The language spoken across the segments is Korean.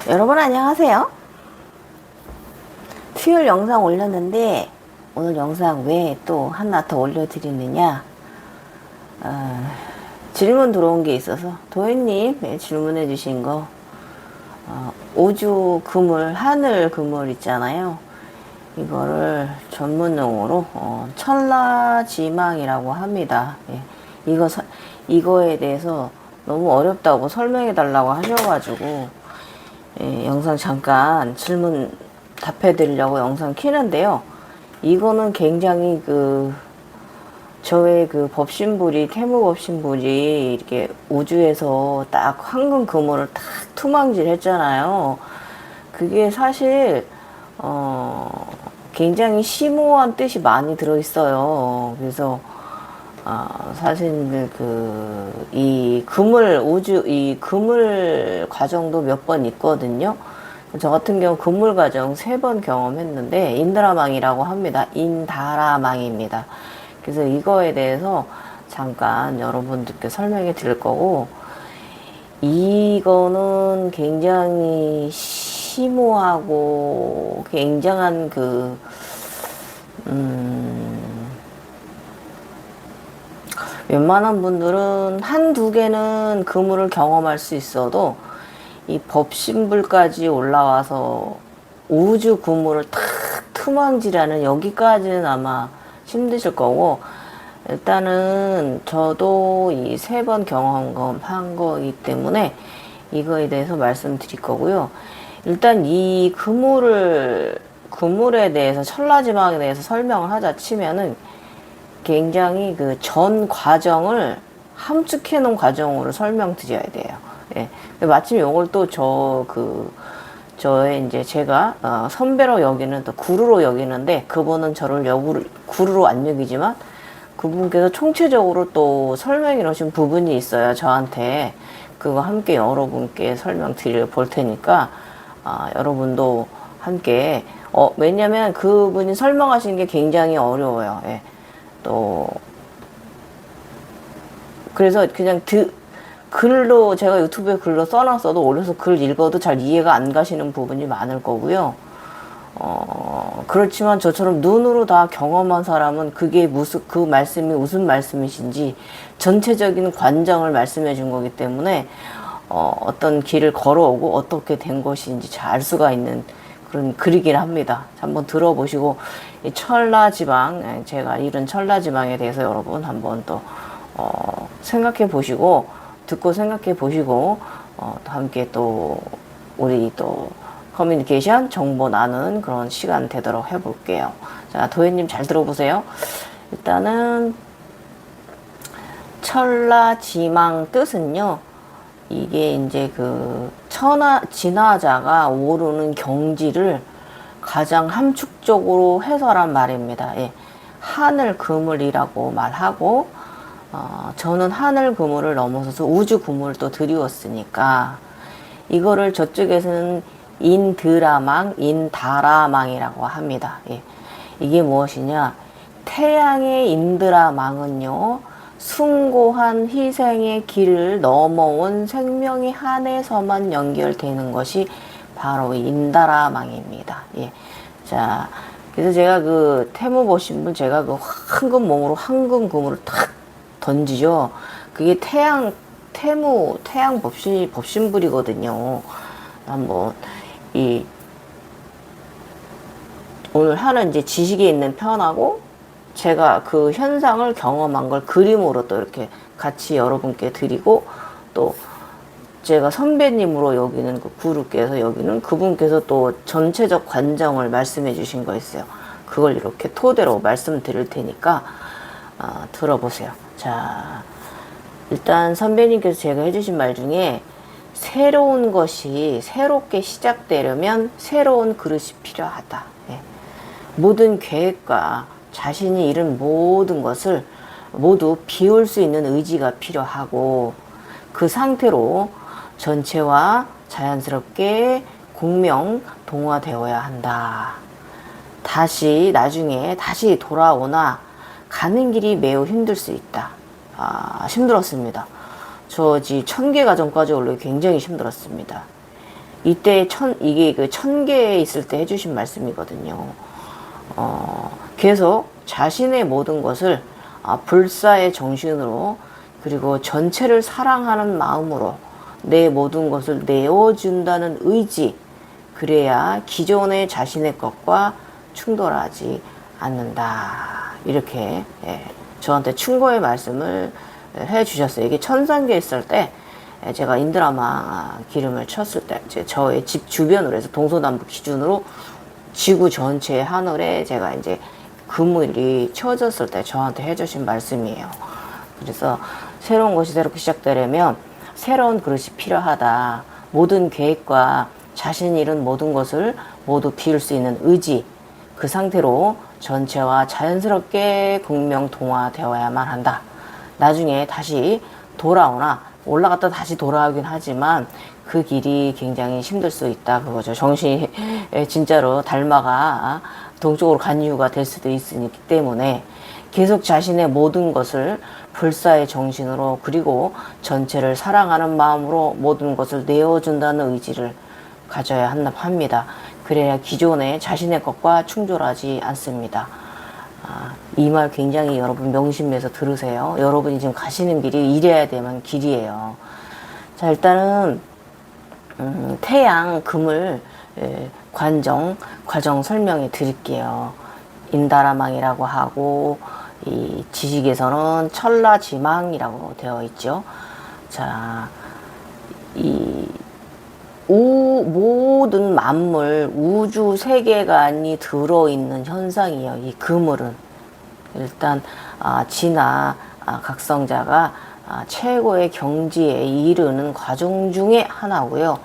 여러분 안녕하세요. 수요일 영상 올렸는데 오늘 영상 왜 또 하나 더 올려드리느냐, 질문 들어온 게 있어서 도현님 질문해 주신 거, 우주 그물, 하늘 그물 있잖아요. 이거를 전문용어로 천라지망이라고 합니다. 예. 이거에 대해서 너무 어렵다고 설명해 달라고 하셔가지고, 예, 영상 잠깐 질문 답해 드리려고 영상 키는데요. 이거는 굉장히 저의 법신불이, 태무 법신불이 이렇게 우주에서 딱 황금 그물을 딱 투망질 했잖아요. 그게 사실 굉장히 심오한 뜻이 많이 들어있어요. 그래서 사실 이 그물 과정도 몇 번 있거든요. 저 같은 경우 그물 과정 3번 경험했는데, 인다라망이라고 합니다. 인다라망입니다. 그래서 이거에 대해서 잠깐 여러분들께 설명해 드릴 거고, 이거는 굉장히 심오하고 굉장한 웬만한 분들은 한두 개는 그물을 경험할 수 있어도 이 법신불까지 올라와서 우주 그물을 탁 투망질하는 여기까지는 아마 힘드실 거고, 일단은 저도 이 3번 경험한 거이기 때문에 이거에 대해서 말씀드릴 거고요. 일단 이 그물에 대해서, 천라지망에 대해서 설명을 하자 치면은 굉장히 전 과정을 함축해 놓은 과정으로 설명드려야 돼요. 예. 마침 요걸 또 저의 이제 제가 선배로 여기는, 또 구루로 여기는데, 그분은 저를 구루로 안 여기지만 그분께서 총체적으로 또 설명해 놓으신 부분이 있어요, 저한테. 그거 함께 여러분께 설명드려 볼 테니까, 여러분도 함께, 왜냐면 그분이 설명하시는 게 굉장히 어려워요. 예. 또 그래서 그냥 글로, 제가 유튜브에 글로 써놨어도 올려서 글 읽어도 잘 이해가 안 가시는 부분이 많을 거고요. 그렇지만 저처럼 눈으로 다 경험한 사람은 그 말씀이 무슨 말씀이신지 전체적인 관정을 말씀해 준 거기 때문에, 어떤 길을 걸어오고 어떻게 된 것인지 잘 알 수가 있는 그런 글이긴 합니다. 한번 들어보시고, 이 천라지망, 제가 이룬 천라지망에 대해서 여러분 한번 또 생각해 보시고, 듣고 생각해 보시고, 함께 또 우리 또 커뮤니케이션, 정보 나누는 그런 시간 되도록 해볼게요. 자, 도현님 잘 들어보세요. 일단은 천라지망 뜻은요, 이게 이제 진화자가 오르는 경지를 가장 함축적으로 해설한 말입니다. 예. 하늘 그물이라고 말하고, 저는 하늘 그물을 넘어서서 우주 그물을 또 드리웠으니까, 이거를 저쪽에서는 인다라망이라고 합니다. 예. 이게 무엇이냐? 태양의 인드라망은요, 숭고한 희생의 길을 넘어온 생명이 한해서만 연결되는 것이 바로 인다라망입니다. 예. 자, 그래서 제가 태무 보신 분, 제가 황금 몸으로 황금 그물을 탁 던지죠. 그게 태양 법신불이거든요. 한번 오늘 하는 이제 지식에 있는 편하고, 제가 그 현상을 경험한 걸 그림으로 또 이렇게 같이 여러분께 드리고, 또 제가 선배님으로 여기는 구루께서 여기는 그분께서 또 전체적 관정을 말씀해 주신 거 있어요. 그걸 이렇게 토대로 말씀드릴 테니까 들어보세요. 자, 일단 선배님께서 제가 해주신 말 중에, 새로운 것이 새롭게 시작되려면 새로운 그릇이 필요하다. 예. 모든 계획과 자신이 이룬 모든 것을 모두 비울 수 있는 의지가 필요하고, 그 상태로 전체와 자연스럽게 공명동화되어야 한다. 나중에 다시 돌아오나 가는 길이 매우 힘들 수 있다. 힘들었습니다. 저 1000개 과정까지 올라오기 굉장히 힘들었습니다. 이때 이게 그 천계에 있을 때 해주신 말씀이거든요. 계속 자신의 모든 것을 불사의 정신으로 그리고 전체를 사랑하는 마음으로 내 모든 것을 내어준다는 의지, 그래야 기존의 자신의 것과 충돌하지 않는다. 이렇게 저한테 충고의 말씀을 해 주셨어요. 이게 천상계에 있을 때 제가 인드라마 기름을 쳤을 때 이제 저의 집 주변으로 해서 동서남북 기준으로 지구 전체 하늘에 제가 이제 그물이 쳐졌을 때 저한테 해주신 말씀이에요. 그래서 새로운 것이 새롭게 시작되려면 새로운 그릇이 필요하다. 모든 계획과 자신이 이룬 모든 것을 모두 비울 수 있는 의지, 그 상태로 전체와 자연스럽게 공명동화되어야만 한다. 나중에 다시 돌아오나 올라갔다 다시 돌아오긴 하지만 그 길이 굉장히 힘들 수 있다. 그거죠. 정신이 진짜로 달마가 동쪽으로 간 이유가 될 수도 있기 때문에 계속 자신의 모든 것을 불사의 정신으로 그리고 전체를 사랑하는 마음으로 모든 것을 내어준다는 의지를 가져야 합니다. 그래야 기존의 자신의 것과 충돌하지 않습니다. 이 말 굉장히 여러분 명심해서 들으세요. 여러분이 지금 가시는 길이 이래야 되는 길이에요. 자, 일단은 태양 금을 과정 설명해 드릴게요. 인다라망이라고 하고 이 지식에서는 천라지망이라고 되어 있죠. 자, 이 모든 만물, 우주 세계관이 들어있는 현상이에요. 이 그물은. 일단 진화 각성자가 최고의 경지에 이르는 과정 중에 하나고요.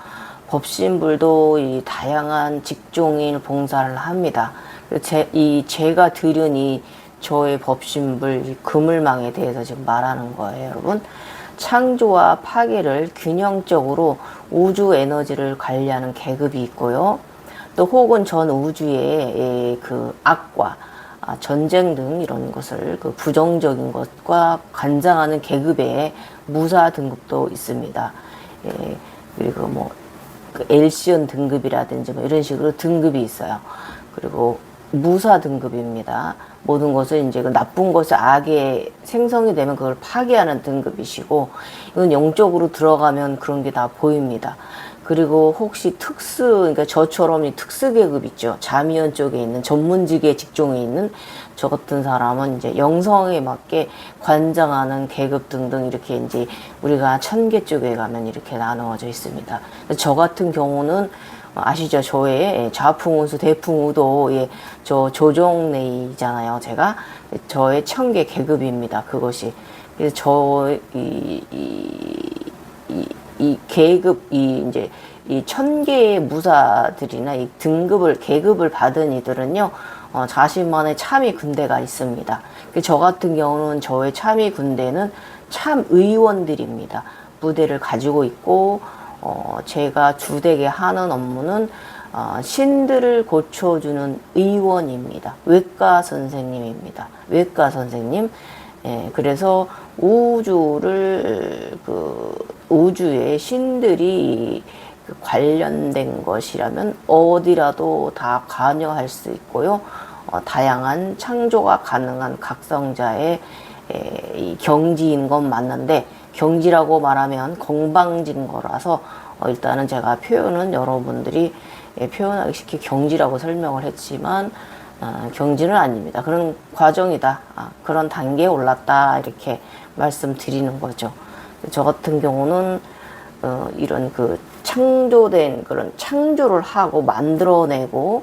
법신불도 이 다양한 직종일 봉사를 합니다. 제가 들은 이 저의 법신불 이 그물망에 대해서 지금 말하는 거예요, 여러분. 창조와 파괴를 균형적으로 우주 에너지를 관리하는 계급이 있고요. 또 혹은 전 우주의 그 악과 전쟁 등 이런 것을 그 부정적인 것과 관장하는 계급의 무사 등급도 있습니다. 그리고 뭐 그 엘시온 등급이라든지 뭐 이런 식으로 등급이 있어요. 그리고 무사 등급입니다. 모든 것을 이제 그 나쁜 것이 악의 생성이 되면 그걸 파괴하는 등급이시고, 이건 영적으로 들어가면 그런 게 다 보입니다. 그리고 혹시 그러니까 저처럼 이 특수 계급 있죠. 자미원 쪽에 있는 전문직의 직종에 있는 저 같은 사람은 이제 영성에 맞게 관장하는 계급 등등 이렇게 이제 우리가 천계 쪽에 가면 이렇게 나누어져 있습니다. 저 같은 경우는 아시죠? 저의 좌풍우수 대풍우도 저 조종내이잖아요. 제가 저의 천계 계급입니다. 그것이. 그래서 이 계급, 이제 이 천계의 무사들이나 이 계급을 받은 이들은요, 자신만의 참의 군대가 있습니다. 저 같은 경우는 저의 참의 군대는 참 의원들입니다. 무대를 가지고 있고, 제가 주되게 하는 업무는 신들을 고쳐주는 의원입니다. 외과 선생님입니다. 외과 선생님. 그래서 우주의 신들이 관련된 것이라면 어디라도 다 관여할 수 있고요. 다양한 창조가 가능한 각성자의 이 경지인 건 맞는데, 경지라고 말하면 건방진 거라서 일단은 제가 표현은 여러분들이 표현하기 쉽게 경지라고 설명을 했지만 경지는 아닙니다. 그런 과정이다. 그런 단계에 올랐다. 이렇게 말씀드리는 거죠. 저 같은 경우는 이런 그 창조된 그런 창조를 하고 만들어내고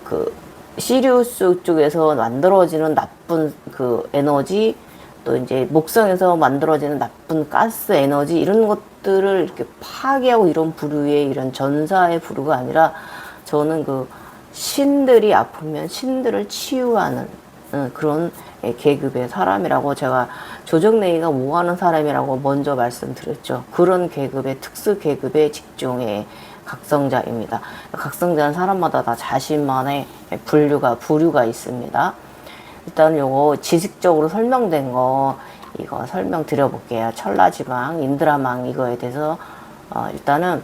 그 시리우스 쪽에서 만들어지는 나쁜 그 에너지, 또 이제 목성에서 만들어지는 나쁜 가스 에너지, 이런 것들을 이렇게 파괴하고 이런 부류의 이런 전사의 부류가 아니라, 저는 그 신들이 아프면 신들을 치유하는 그런 계급의 사람이라고, 제가 조정내의가 뭐 하는 사람이라고 먼저 말씀드렸죠. 그런 계급의 특수 계급의 직종의 각성자입니다. 각성자는 사람마다 다 자신만의 부류가 있습니다. 일단 요거 지식적으로 설명된 거 이거 설명드려 볼게요. 천라지망, 인드라망 이거에 대해서 일단은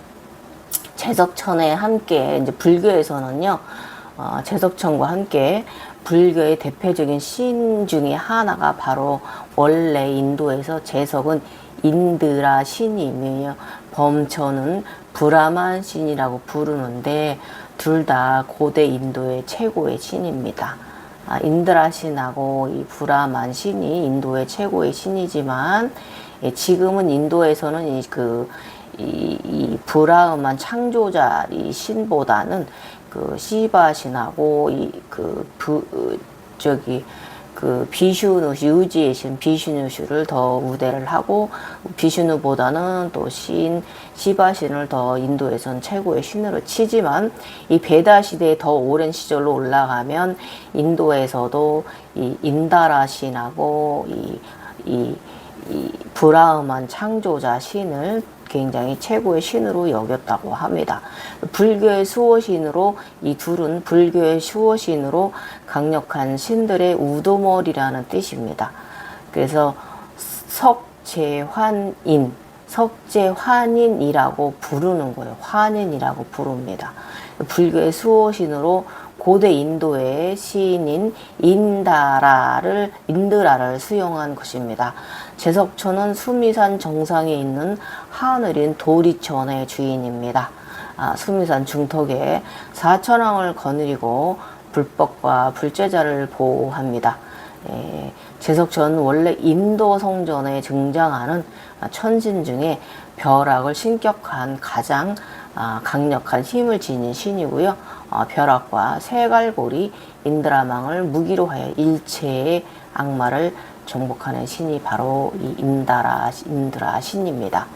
제석천에 함께 이제 불교에서는요, 제석천과 함께 불교의 대표적인 신 중에 하나가 바로 원래 인도에서 제석은 인드라 신이며 범천은 브라만 신이라고 부르는데 둘 다 고대 인도의 최고의 신입니다. 인드라 신하고 이 브라만 신이 인도의 최고의 신이지만 지금은 인도에서는 이 브라흐만 창조자 이 신보다는 그 시바 신하고 비슈누 유지의 신 비슈누슈를 더 우대를 하고 비슈누보다는 또 시바 신을 더 인도에선 최고의 신으로 치지만 이 베다 시대에 더 오랜 시절로 올라가면 인도에서도 이 인다라 신하고 이 브라흐만 창조자 신을 굉장히 최고의 신으로 여겼다고 합니다. 불교의 수호신으로 이 둘은 불교의 수호신으로 강력한 신들의 우두머리라는 뜻입니다. 그래서 석재환인이라고 부르는 거예요. 환인이라고 부릅니다. 불교의 수호신으로 고대 인도의 시인인 인드라를 수용한 것입니다. 제석천은 수미산 정상에 있는 하늘인 도리천의 주인입니다. 수미산 중턱에 사천왕을 거느리고 불법과 불제자를 보호합니다. 제석천은 원래 인도 성전에 등장하는 천신 중에 벼락을 신격한 가장 강력한 힘을 지닌 신이고요. 벼락과 세갈고리 인드라망을 무기로 하여 일체의 악마를 정복하는 신이 바로 이 인드라 신입니다.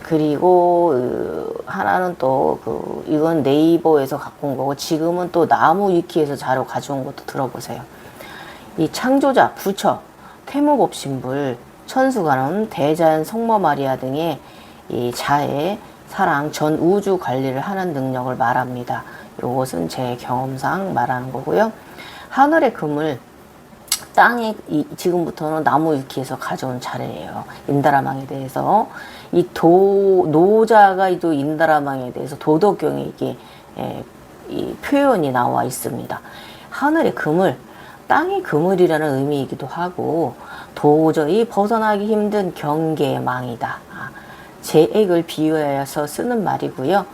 그리고 하나는 또 이건 네이버에서 갖고 온 거고 지금은 또 나무 위키에서 자료 가져온 것도 들어보세요. 이 창조자, 부처, 태무법신불, 천수관원, 대자연, 성모 마리아 등의 이 자애, 사랑, 전 우주 관리를 하는 능력을 말합니다. 이것은 제 경험상 말하는 거고요. 하늘의 금을 땅에 지금부터는 나무 위키에서 가져온 차례예요. 인다라망에 대해서 이 노자가 또 인다라망에 대해서 도덕경에 이게 이 표현이 나와 있습니다. 하늘의 그물, 땅의 그물이라는 의미이기도 하고 도저히 벗어나기 힘든 경계망이다. 제액을 비유해서 쓰는 말이고요.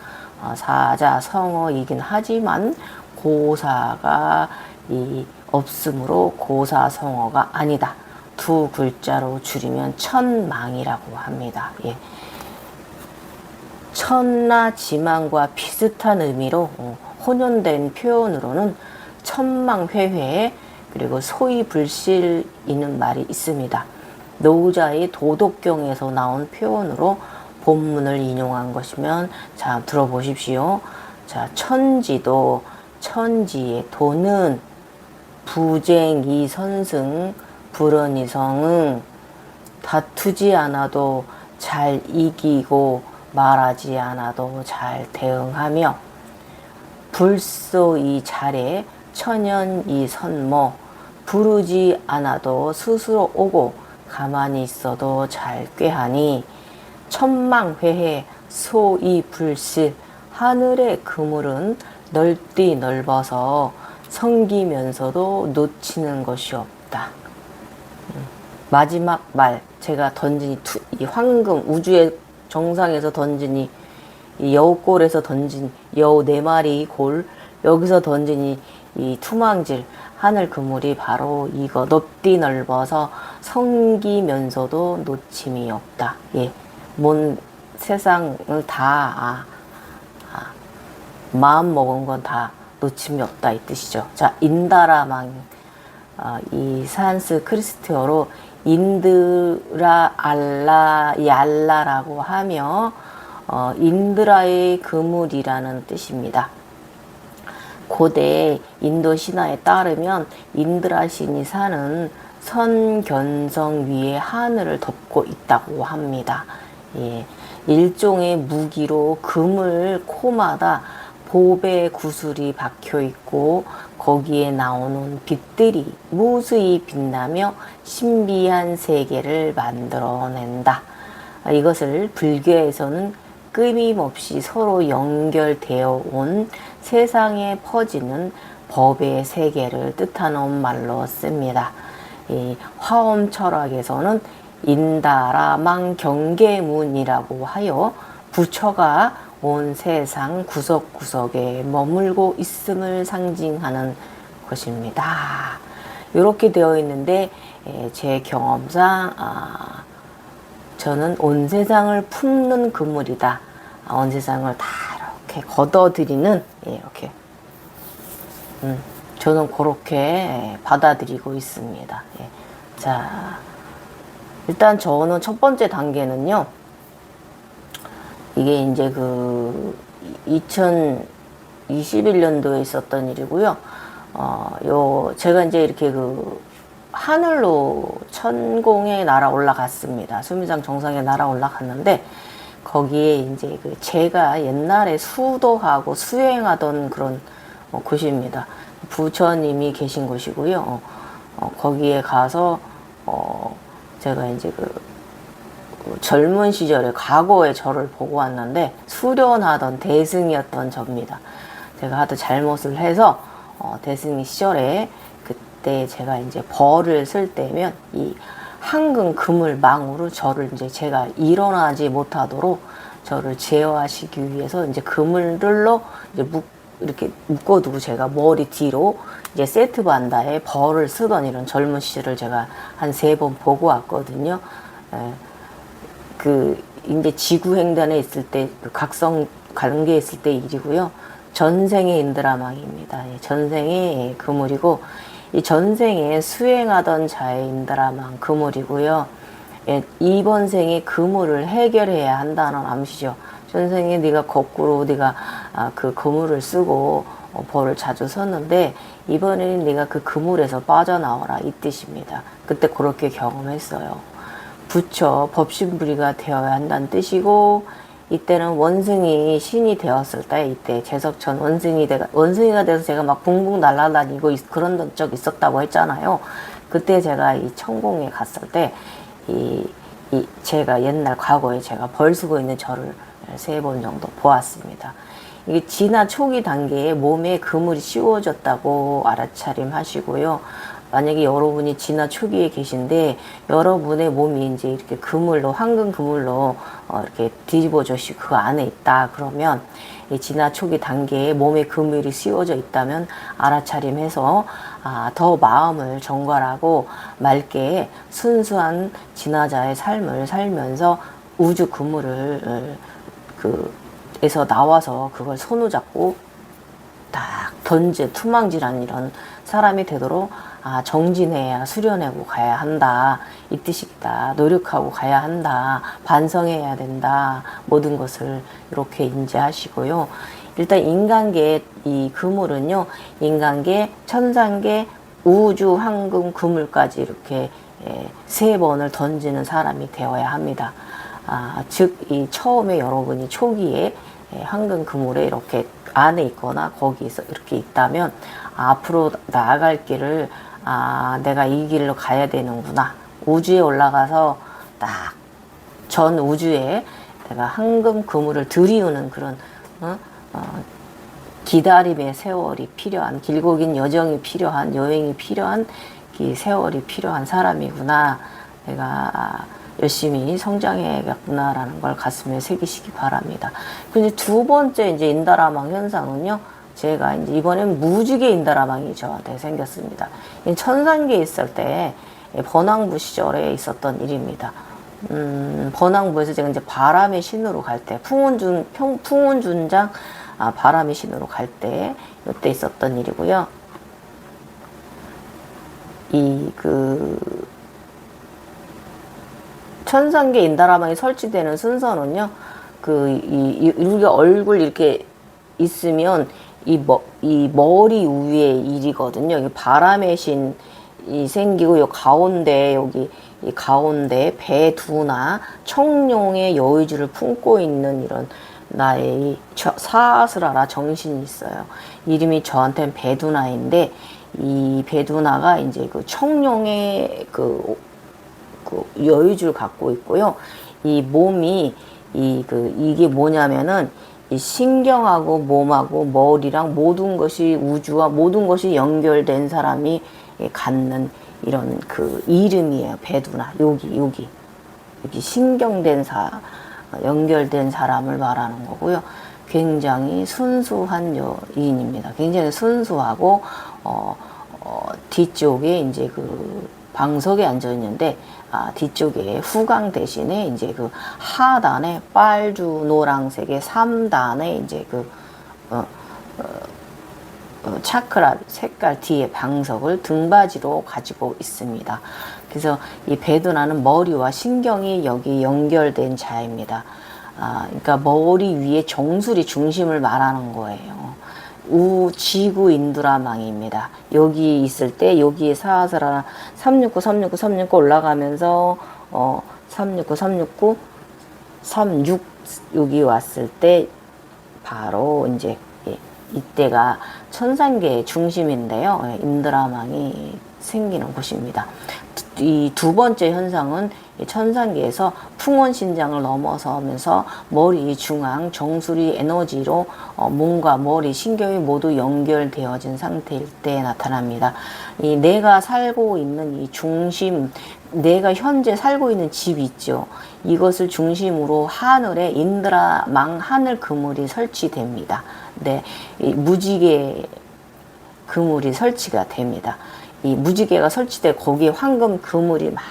사자성어이긴 하지만 고사가 없으므로 고사성어가 아니다. 두 글자로 줄이면 천망이라고 합니다. 예. 천나 지망과 비슷한 의미로 혼용된 표현으로는 천망회회 그리고 소위불실이는 말이 있습니다. 노자의 도덕경에서 나온 표현으로 본문을 인용한 것이면 자 들어보십시오. 자 천지도 천지의 도는 부쟁이 선승 불언이성응 다투지 않아도 잘 이기고 말하지 않아도 잘 대응하며 불소 이 잘해 천연 이 선모 부르지 않아도 스스로 오고 가만히 있어도 잘 꾀하니 천망회해 소이불실 하늘의 그물은 넓디 넓어서 성기면서도 놓치는 것이 없다. 마지막 말 제가 던진 이 황금 우주의 정상에서 던진 이 여우골에서 던진 여우 4마리 골 여기서 던진 이 투망질 하늘 그물이 바로 이거 넓디 넓어서 성기면서도 놓침이 없다. 예, 뭔 세상을 다 마음 먹은 건 다 놓침이 없다 이 뜻이죠. 자 인다라망 이 산스 크리스티어로 인드라 알라 얄라라고 하며 인드라의 그물이라는 뜻입니다. 고대 인도 신화에 따르면 인드라 신이 사는 선견성 위에 하늘을 덮고 있다고 합니다. 예, 일종의 무기로 금을 코마다 보배 구슬이 박혀 있고 거기에 나오는 빛들이 무수히 빛나며 신비한 세계를 만들어낸다. 이것을 불교에서는 끊임없이 서로 연결되어 온 세상에 퍼지는 법의 세계를 뜻하는 말로 씁니다. 이 화엄 철학에서는 인다라망 경계문이라고 하여 부처가 온 세상 구석구석에 머물고 있음을 상징하는 것입니다. 이렇게 되어 있는데 제 경험상 저는 온 세상을 품는 그물이다. 온 세상을 다 이렇게 걷어들이는 이렇게 저는 그렇게 받아들이고 있습니다. 자, 일단 저는 첫 번째 단계는요. 이게 이제 그 2021년도에 있었던 일이고요. 제가 이제 이렇게 그 하늘로 천공에 날아 올라갔습니다. 수미상 정상에 날아 올라갔는데 거기에 이제 그 제가 옛날에 수도하고 수행하던 그런 곳입니다. 부처님이 계신 곳이고요. 거기에 가서 제가 이제 그 젊은 시절에 과거의 저를 보고 왔는데 수련하던 대승이었던 저입니다. 제가 하도 잘못을 해서 대승이 시절에 그때 제가 이제 벌을 쓸 때면 이 황금 그물 망으로 저를 이제 제가 일어나지 못하도록 저를 제어하시기 위해서 이제 그물들로 이제 이렇게 묶어두고 제가 머리 뒤로 이제 세트 반다에 벌을 쓰던 이런 젊은 시절을 제가 한 3번 보고 왔거든요. 이제 지구횡단에 있을 때, 각성 관계에 있을 때 일이고요. 전생의 인드라망입니다. 전생의 그물이고, 이 전생에 수행하던 자의 인드라망 그물이고요. 이번 생에 그물을 해결해야 한다는 암시죠. 전생에 네가 거꾸로 네가 그 그물을 쓰고 벌을 자주 썼는데 이번에는 네가 그 그물에서 빠져나오라 이 뜻입니다. 그때 그렇게 경험했어요. 부처 법신불이가 되어야 한다는 뜻이고 이때는 원승이 신이 되었을 때 이때 제석천 원승이가 돼서 제가 막 붕붕 날아다니고 그런 적 있었다고 했잖아요. 그때 제가 이 천공에 갔을 때 제가 옛날 과거에 제가 벌 쓰고 있는 저를 3번 정도 보았습니다. 이게 진화 초기 단계에 몸에 그물이 씌워졌다고 알아차림 하시고요. 만약에 여러분이 진화 초기에 계신데 여러분의 몸이 이제 이렇게 그물로 황금 그물로 이렇게 뒤집어져서 그 안에 있다 그러면 이 진화 초기 단계에 몸에 그물이 씌워져 있다면 알아차림해서 더 마음을 정갈하고 맑게 순수한 진화자의 삶을 살면서 우주 그물을 에서 나와서 그걸 손을 잡고 딱 투망질한 이런 사람이 되도록 정진해야 수련하고 가야 한다 이 뜻이다. 노력하고 가야 한다. 반성해야 된다. 모든 것을 이렇게 인지하시고요. 일단 인간계 이 그물은요. 인간계, 천상계, 우주, 황금, 그물까지 이렇게 3번을 던지는 사람이 되어야 합니다. 즉 이 처음에 여러분이 초기에 황금 그물에 이렇게 안에 있거나 거기서 이렇게 있다면 앞으로 나아갈 길을 내가 이 길로 가야 되는구나. 우주에 올라가서 딱 전 우주에 내가 황금 그물을 들이우는 그런 기다림의 세월이 필요한 길고 긴 여정이 필요한 여행이 필요한 이 세월이 필요한 사람이구나. 내가 열심히 성장해야겠구나라는 걸 가슴에 새기시기 바랍니다. 근데 2번째 이제 인다라망 현상은요. 제가 이제 이번엔 무지개 인다라망이 저한테 생겼습니다. 천상계에 있을 때 번왕부 시절에 있었던 일입니다. 번왕부에서 제가 이제 바람의 신으로 갈 때 풍운준장 바람의 신으로 갈 때 이때 있었던 일이고요. 천상계 인다라망이 설치되는 순서는요. 우리가 얼굴 이렇게 있으면 이 머리 위에 일이거든요. 이 바람의 신이 생기고 요 가운데 여기 이 가운데 배 두나 청룡의 여의주를 품고 있는 이런 나의 사스라라 정신이 있어요. 이름이 저한테는 베두나인데, 이 베두나가 이제 그 청룡의 그 여유줄 갖고 있고요. 이 몸이 이게 뭐냐면은 이 신경하고 몸하고 머리랑 모든 것이 우주와 모든 것이 연결된 사람이 갖는 이런 그 이름이에요. 베두나. 여기 신경된 연결된 사람을 말하는 거고요. 굉장히 순수한 여인입니다. 굉장히 순수하고 뒤쪽에 이제 그 방석에 앉아 있는데, 뒤쪽에 후광 대신에 이제 그 하단에 빨주 노랑색의 3단의 이제 그 차크라 색깔 뒤에 방석을 등받이로 가지고 있습니다. 그래서 이 베두나는 머리와 신경이 여기 연결된 자입니다. 그러니까 머리 위에 정수리 중심을 말하는 거예요. 지구 인두라망입니다. 여기 있을 때 여기에 사사라 369 올라가면서 369 36 여기 왔을 때 바로 이제 이때가 천상계의 중심인데요. 인드라망이 생기는 곳입니다. 이 두 번째 현상은 천상계에서 풍원신장을 넘어서면서 머리 중앙 정수리 에너지로 몸과 머리 신경이 모두 연결되어진 상태일 때 나타납니다. 이 내가 살고 있는 이 중심, 내가 현재 살고 있는 집 있죠. 이것을 중심으로 하늘에 인드라망 하늘 그물이 설치됩니다. 네, 이 무지개 그물이 설치가 됩니다. 이 무지개가 설치돼 거기에 황금 그물이 막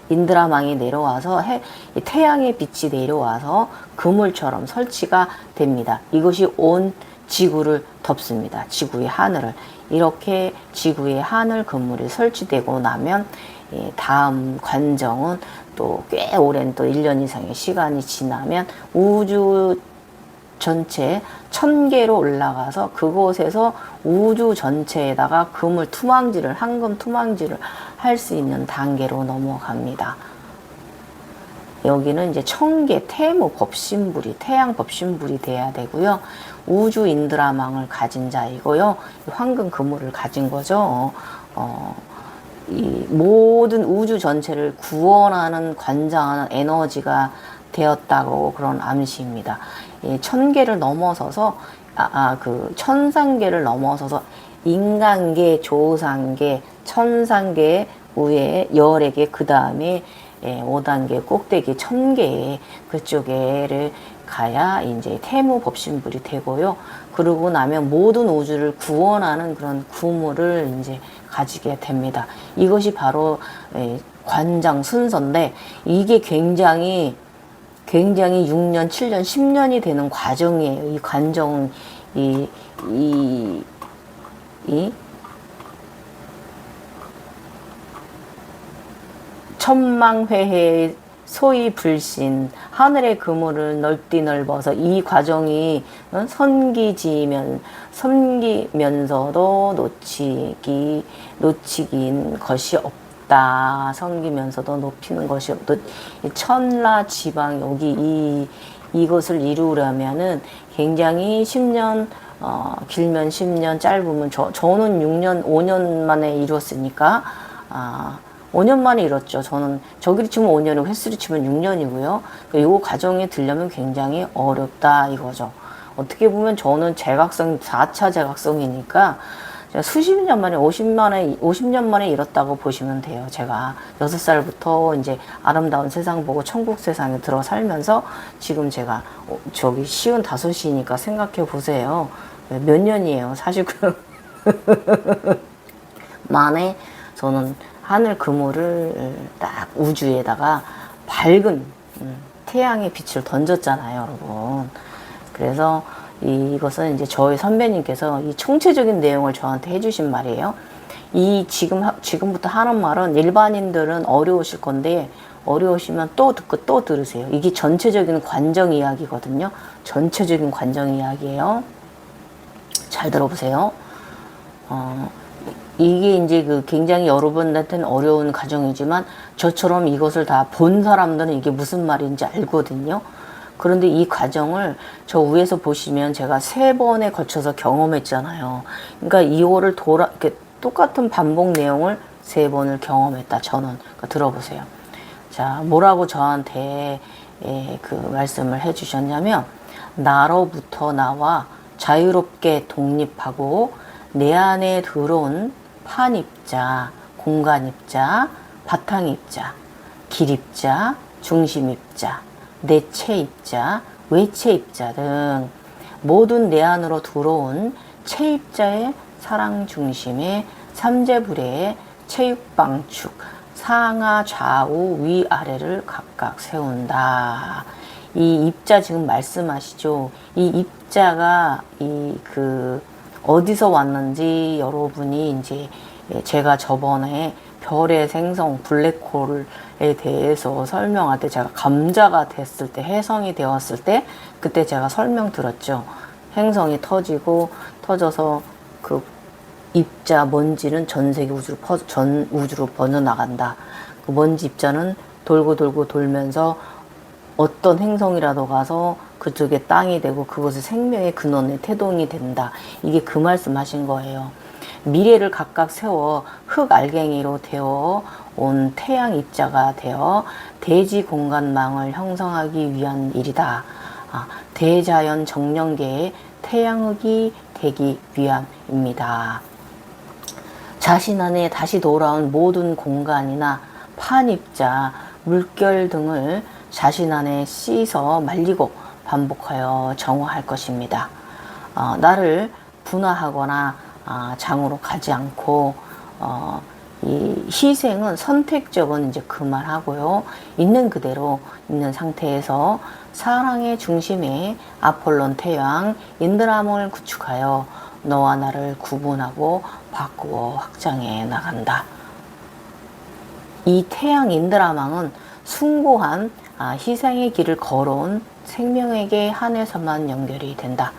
인드라망이 내려와서 태양의 빛이 내려와서 그물처럼 설치가 됩니다. 이것이 온 지구를 덮습니다. 지구의 하늘을. 이렇게 지구의 하늘 그물이 설치되고 나면 다음 관정은 또 꽤 오랜 또 1년 이상의 시간이 지나면 우주 전체 1000개로 올라가서 그곳에서 우주 전체에다가 금을 투망질을, 황금 투망질을 할 수 있는 단계로 넘어갑니다. 여기는 이제 1000개 태무 법신불이, 태양 법신불이 돼야 되고요. 우주 인드라망을 가진 자이고요. 황금 그물을 가진 거죠. 이 모든 우주 전체를 구원하는 관장하는 에너지가 되었다고 그런 암시입니다. 1000개를 넘어서서 그 천상계를 넘어서서 인간계, 조상계, 천상계 위에 10개, 그 다음에 5단계 꼭대기 1000개 그쪽에를 가야 이제 태무 법신불이 되고요. 그러고 나면 모든 우주를 구원하는 그런 구물을 이제 가지게 됩니다. 이것이 바로 관장 순서인데, 이게 굉장히 6년, 7년, 10년이 되는 과정이에요. 이 관정, 천망회해 소위 불신, 하늘의 그물을 넓디 넓어서 이 과정이 섬기면서도 놓치긴 것이 없다. 섬기면서도 높이는 것이 없다. 천라 지방 여기 이것을 이루려면은 굉장히 10년, 길면 10년, 짧으면 저는 6년, 5년 만에 이루었으니까 5년 만에 이뤘죠. 저는 저기를 치면 5년이고 횟수를 치면 6년이고요. 이 과정에 들려면 굉장히 어렵다 이거죠. 어떻게 보면 저는 4차 제각성이니까 수십 년 만에 50년 만에 이뤘다고 보시면 돼요. 제가 6살부터 이제 아름다운 세상 보고 천국 세상에 들어 살면서 지금 제가 저기 55이니까 생각해 보세요. 몇 년이에요? 49 만에 저는 하늘 그물을 딱 우주에다가 밝은 태양의 빛을 던졌잖아요, 여러분. 그래서 이것은 이제 저희 선배님께서 이 총체적인 내용을 저한테 해주신 말이에요. 지금부터 하는 말은 일반인들은 어려우실 건데, 어려우시면 또 듣고 또 들으세요. 이게 전체적인 관정 이야기거든요. 전체적인 관정 이야기예요. 잘 들어보세요. 이게 이제 굉장히 여러분한테는 어려운 과정이지만 저처럼 이것을 다 본 사람들은 이게 무슨 말인지 알거든요. 그런데 이 과정을 저 위에서 보시면 제가 3번에 걸쳐서 경험했잖아요. 그러니까 이거를 이렇게 똑같은 반복 내용을 3번을 경험했다, 저는. 그러니까 들어보세요. 자, 뭐라고 저한테 그 말씀을 해주셨냐면, 나로부터 나와 자유롭게 독립하고 내 안에 들어온 판입자, 공간입자, 바탕입자, 길입자, 중심입자, 내체입자, 외체입자 등 모든 내 안으로 들어온 체입자의 사랑 중심의 삼재불의 체육방축, 상하, 좌우, 위아래를 각각 세운다. 이 입자 지금 말씀하시죠? 이 입자가 어디서 왔는지 여러분이 이제 제가 저번에 별의 생성, 블랙홀에 대해서 설명할 때 제가 감자가 됐을 때, 해성이 되었을 때, 그때 제가 설명 들었죠. 행성이 터져서 그 입자 먼지는 전 세계 전 우주로 번져나간다. 그 먼지 입자는 돌고 돌면서 어떤 행성이라도 가서 그쪽에 땅이 되고 그것이 생명의 근원의 태동이 된다. 이게 그 말씀 하신 거예요. 미래를 각각 세워 흙알갱이로 되어 온 태양 입자가 되어 대지 공간망을 형성하기 위한 일이다. 대자연 정령계의 태양흑이 되기 위함입니다. 자신 안에 다시 돌아온 모든 공간이나 판입자, 물결 등을 자신 안에 씻어 말리고 반복하여 정화할 것입니다. 나를 분화하거나 장으로 가지 않고 이 희생은 선택적은 이제 그만하고요. 있는 그대로 있는 상태에서 사랑의 중심에 아폴론 태양 인드라몽을 구축하여 너와 나를 구분하고 바꾸어 확장해 나간다. 이 태양 인드라망은 숭고한 희생의 길을 걸어온 생명에게 한해서만 연결이 된다.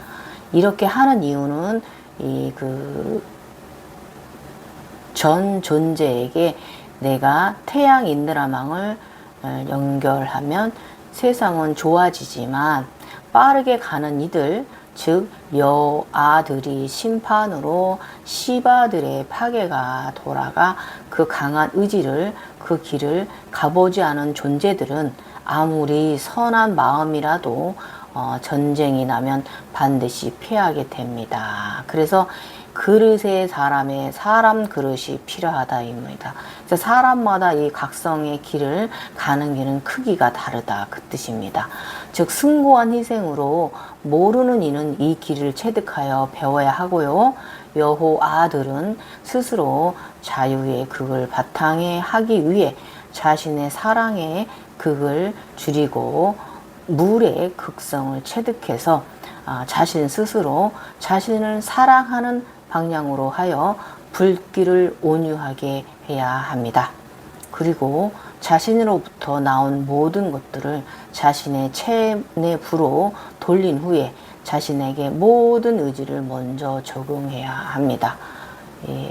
이렇게 하는 이유는 전 존재에게 내가 태양 인드라망을 연결하면 세상은 좋아지지만 빠르게 가는 이들, 즉 여아들이 심판으로 시바들의 파괴가 돌아가 그 강한 의지를 그 길을 가보지 않은 존재들은 아무리 선한 마음이라도 전쟁이 나면 반드시 피하게 됩니다. 그래서 그릇에 사람 그릇이 필요하다입니다. 그래서 사람마다 이 각성의 길을 가는 길은 크기가 다르다, 그 뜻입니다. 즉 숭고한 희생으로 모르는 이는 이 길을 체득하여 배워야 하고요. 여호아들은 스스로 자유의 극을 바탕에 하기 위해 자신의 사랑의 극을 줄이고 물의 극성을 체득해서 자신 스스로 자신을 사랑하는 방향으로 하여 불길을 온유하게 해야 합니다. 그리고 자신으로부터 나온 모든 것들을 자신의 체내 부로 돌린 후에 자신에게 모든 의지를 먼저 적용해야 합니다.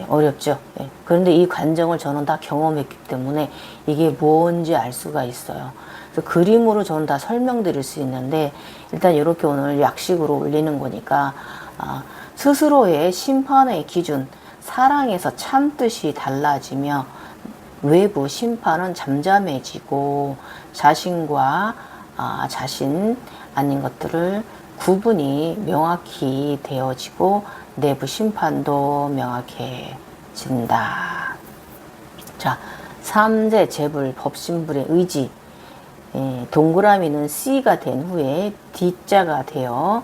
어렵죠. 그런데 이 관정을 저는 다 경험했기 때문에 이게 뭔지 알 수가 있어요. 그래서 그림으로 저는 다 설명드릴 수 있는데, 일단 이렇게 오늘 약식으로 올리는 거니까 스스로의 심판의 기준, 사랑에서 참듯이 달라지며 외부 심판은 잠잠해지고 자신과 자신 아닌 것들을 구분이 명확히 되어지고 내부 심판도 명확해진다. 자, 삼재, 재불, 법신불의 의지. 동그라미는 C가 된 후에 D자가 되어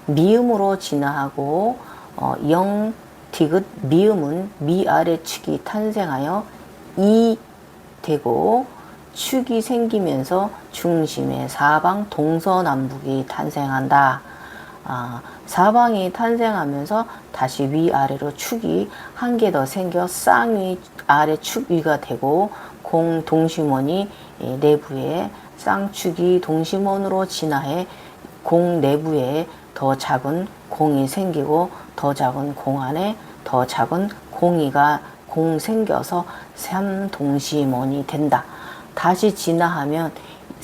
미음으로 진화하고 영, 디귿, 미음은 미아래 축이 탄생하여 이 되고 축이 생기면서 중심의 사방 동서남북이 탄생한다. 사방이 탄생하면서 다시 위아래로 축이 한 개 더 생겨 쌍위 아래 축 위가 되고 공 동심원이 내부에 쌍축이 동심원으로 진화해 공 내부에 더 작은 공이 생기고 더 작은 공 안에 더 작은 공이가 공 생겨서 삼동심원이 된다. 다시 진화하면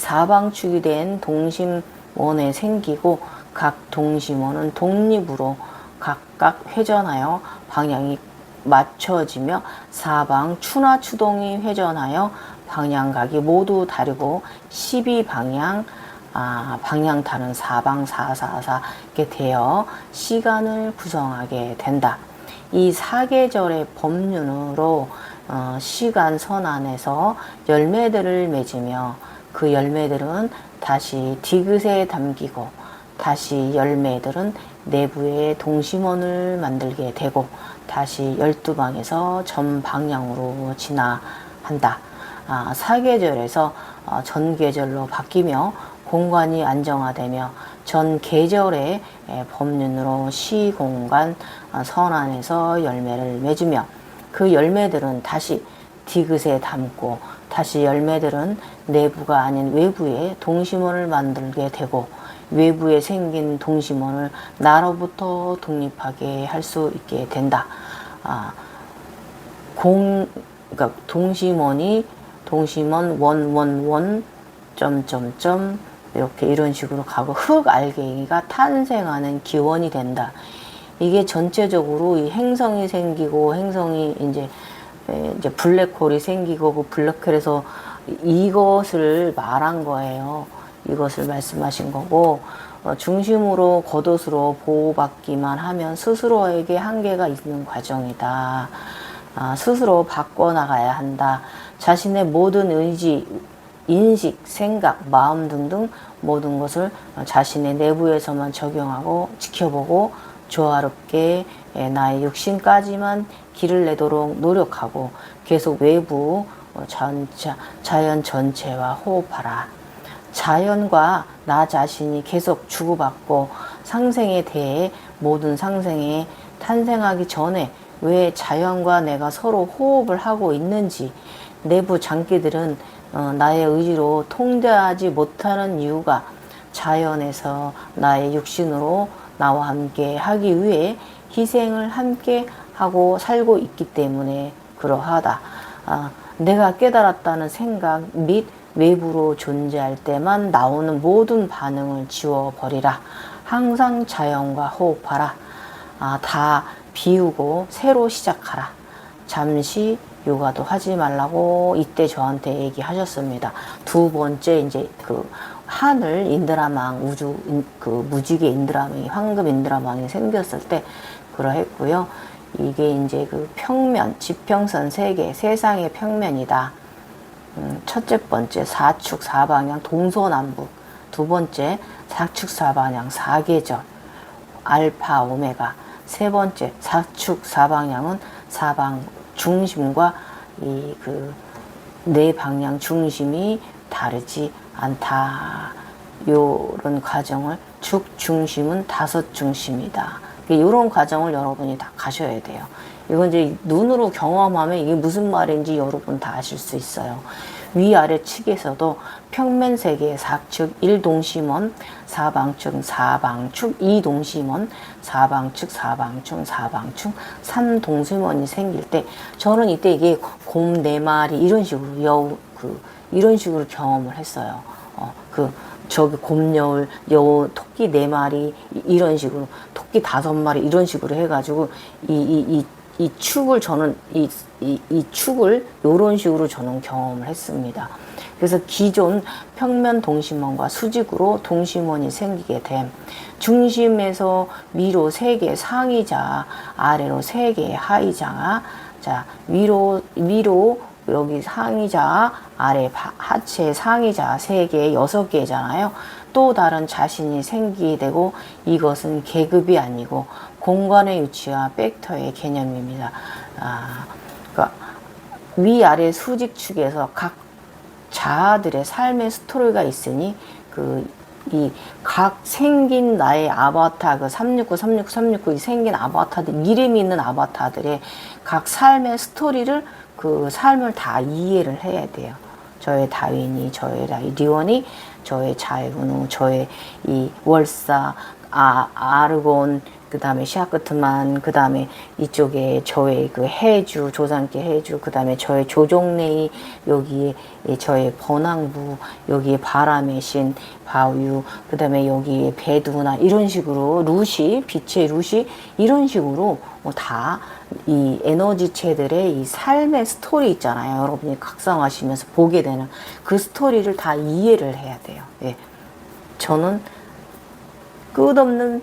사방축이 된 동심원에 생기고 각 동심원은 독립으로 각각 회전하여 방향이 맞춰지며 사방 추나 추동이 회전하여 방향각이 모두 다르고 12방향 방향 다른 사방 사사사 이렇게 되어 시간을 구성하게 된다. 이 사계절의 법륜으로 시간 선 안에서 열매들을 맺으며 그 열매들은 다시 디귿에 담기고 다시 열매들은 내부에 동심원을 만들게 되고 다시 12방에서 전 방향으로 진화한다. 사계절에서 전계절로 바뀌며 공간이 안정화되며 전 계절의 법륜으로 시공간 선안에서 열매를 맺으며 그 열매들은 다시 디귿에 담고 다시 열매들은 내부가 아닌 외부에 동심원을 만들게 되고 외부에 생긴 동심원을 나로부터 독립하게 할 수 있게 된다. 그러니까 동심원 원원원 점점점 이렇게 이런 식으로 가고 흙알갱이가 탄생하는 기원이 된다. 이게 전체적으로 이 행성이 생기고 행성이 이제 블랙홀이 생기고 그 블랙홀에서 이것을 말한 거예요. 이것을 말씀하신 거고 중심으로 겉옷으로 보호받기만 하면 스스로에게 한계가 있는 과정이다. 스스로 바꿔나가야 한다. 자신의 모든 의지, 인식, 생각, 마음 등등 모든 것을 자신의 내부에서만 적용하고 지켜보고 조화롭게 나의 육신까지만 길을 내도록 노력하고 계속 외부 자연 전체와 호흡하라. 자연과 나 자신이 계속 주고받고 상생에 대해 모든 상생에 탄생하기 전에 왜 자연과 내가 서로 호흡을 하고 있는지 내부 장기들은 나의 의지로 통제하지 못하는 이유가 자연에서 나의 육신으로 나와 함께 하기 위해 희생을 함께 하고 살고 있기 때문에 그러하다. 내가 깨달았다는 생각 및 외부로 존재할 때만 나오는 모든 반응을 지워버리라. 항상 자연과 호흡하라. 다 비우고 새로 시작하라. 잠시 요가도 하지 말라고 이때 저한테 얘기하셨습니다. 두 번째 이제 그 하늘 인드라망 우주 그 무지개 인드라망이 황금 인드라망이 생겼을 때 그러했고요. 이게 이제 그 평면 지평선 세계 세상의 평면이다. 첫째 번째 사축 사방향 동서남북, 두 번째 사축 사방향 사계절 알파 오메가, 세 번째 사축 사방향은 사방 중심과 이 그 네 방향 중심이 다르지 않다. 요런 과정을 축 중심은 다섯 중심이다. 이런 과정을 여러분이 다 가셔야 돼요. 이건 이제 눈으로 경험하면 이게 무슨 말인지 여러분 다 아실 수 있어요. 위아래 측에서도 평면 세계 사축 1동심원, 사방축 4방축 2동심원, 사방축 4방축 4방축 3동심원이 생길 때 저는 이때 이게 곰 4마리 이런 식으로 이런 식으로 경험을 했어요. 저기 곰여울, 여우, 토끼 4마리 이런 식으로 토끼 5마리 이런 식으로 해가지고 이 축을 저는 이 축을 요런 식으로 저는 경험을 했습니다. 그래서 기존 평면 동심원과 수직으로 동심원이 생기게 됨. 중심에서 위로 3개 상이자, 아래로 3개 하이자. 자, 위로 여기 상이자, 아래 하체 상이자 3개, 6개잖아요. 또 다른 자신이 생기게 되고 이것은 계급이 아니고 공간의 위치와 벡터의 개념입니다. 그러니까 위아래 수직축에서 각 자아들의 삶의 스토리가 있으니 이 각 생긴 나의 아바타 369 생긴 아바타들 이름이 있는 아바타들의 각 삶의 스토리를 그 삶을 다 이해를 해야 돼요. 저의 다윈이, 저의 리원이, 저의 자이군우, 저의 이 월사 아르곤, 그 다음에 샤크트만, 그 다음에 이쪽에 저의 그 해주, 조상께 해주, 그 다음에 저의 조종레이, 여기에 저의 번왕부, 여기에 바람의 신, 바유, 그 다음에 여기에 배두나, 이런 식으로 루시, 빛의 루시, 이런 식으로 다 이 에너지체들의 이 삶의 스토리 있잖아요. 여러분이 각성하시면서 보게 되는 그 스토리를 다 이해를 해야 돼요. 예. 저는 끝없는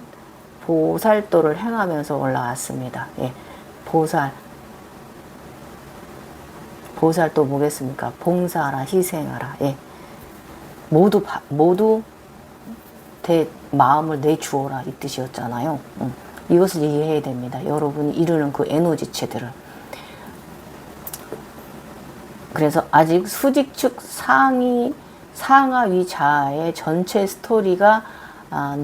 보살도를 행하면서 올라왔습니다. 예. 보살도 뭐겠습니까? 봉사하라, 희생하라. 예. 모두 마음을 내주어라, 이 뜻이었잖아요. 이것을 이해해야 됩니다. 여러분이 이루는 그 에너지체들을. 그래서 아직 수직축 상하위 자의 전체 스토리가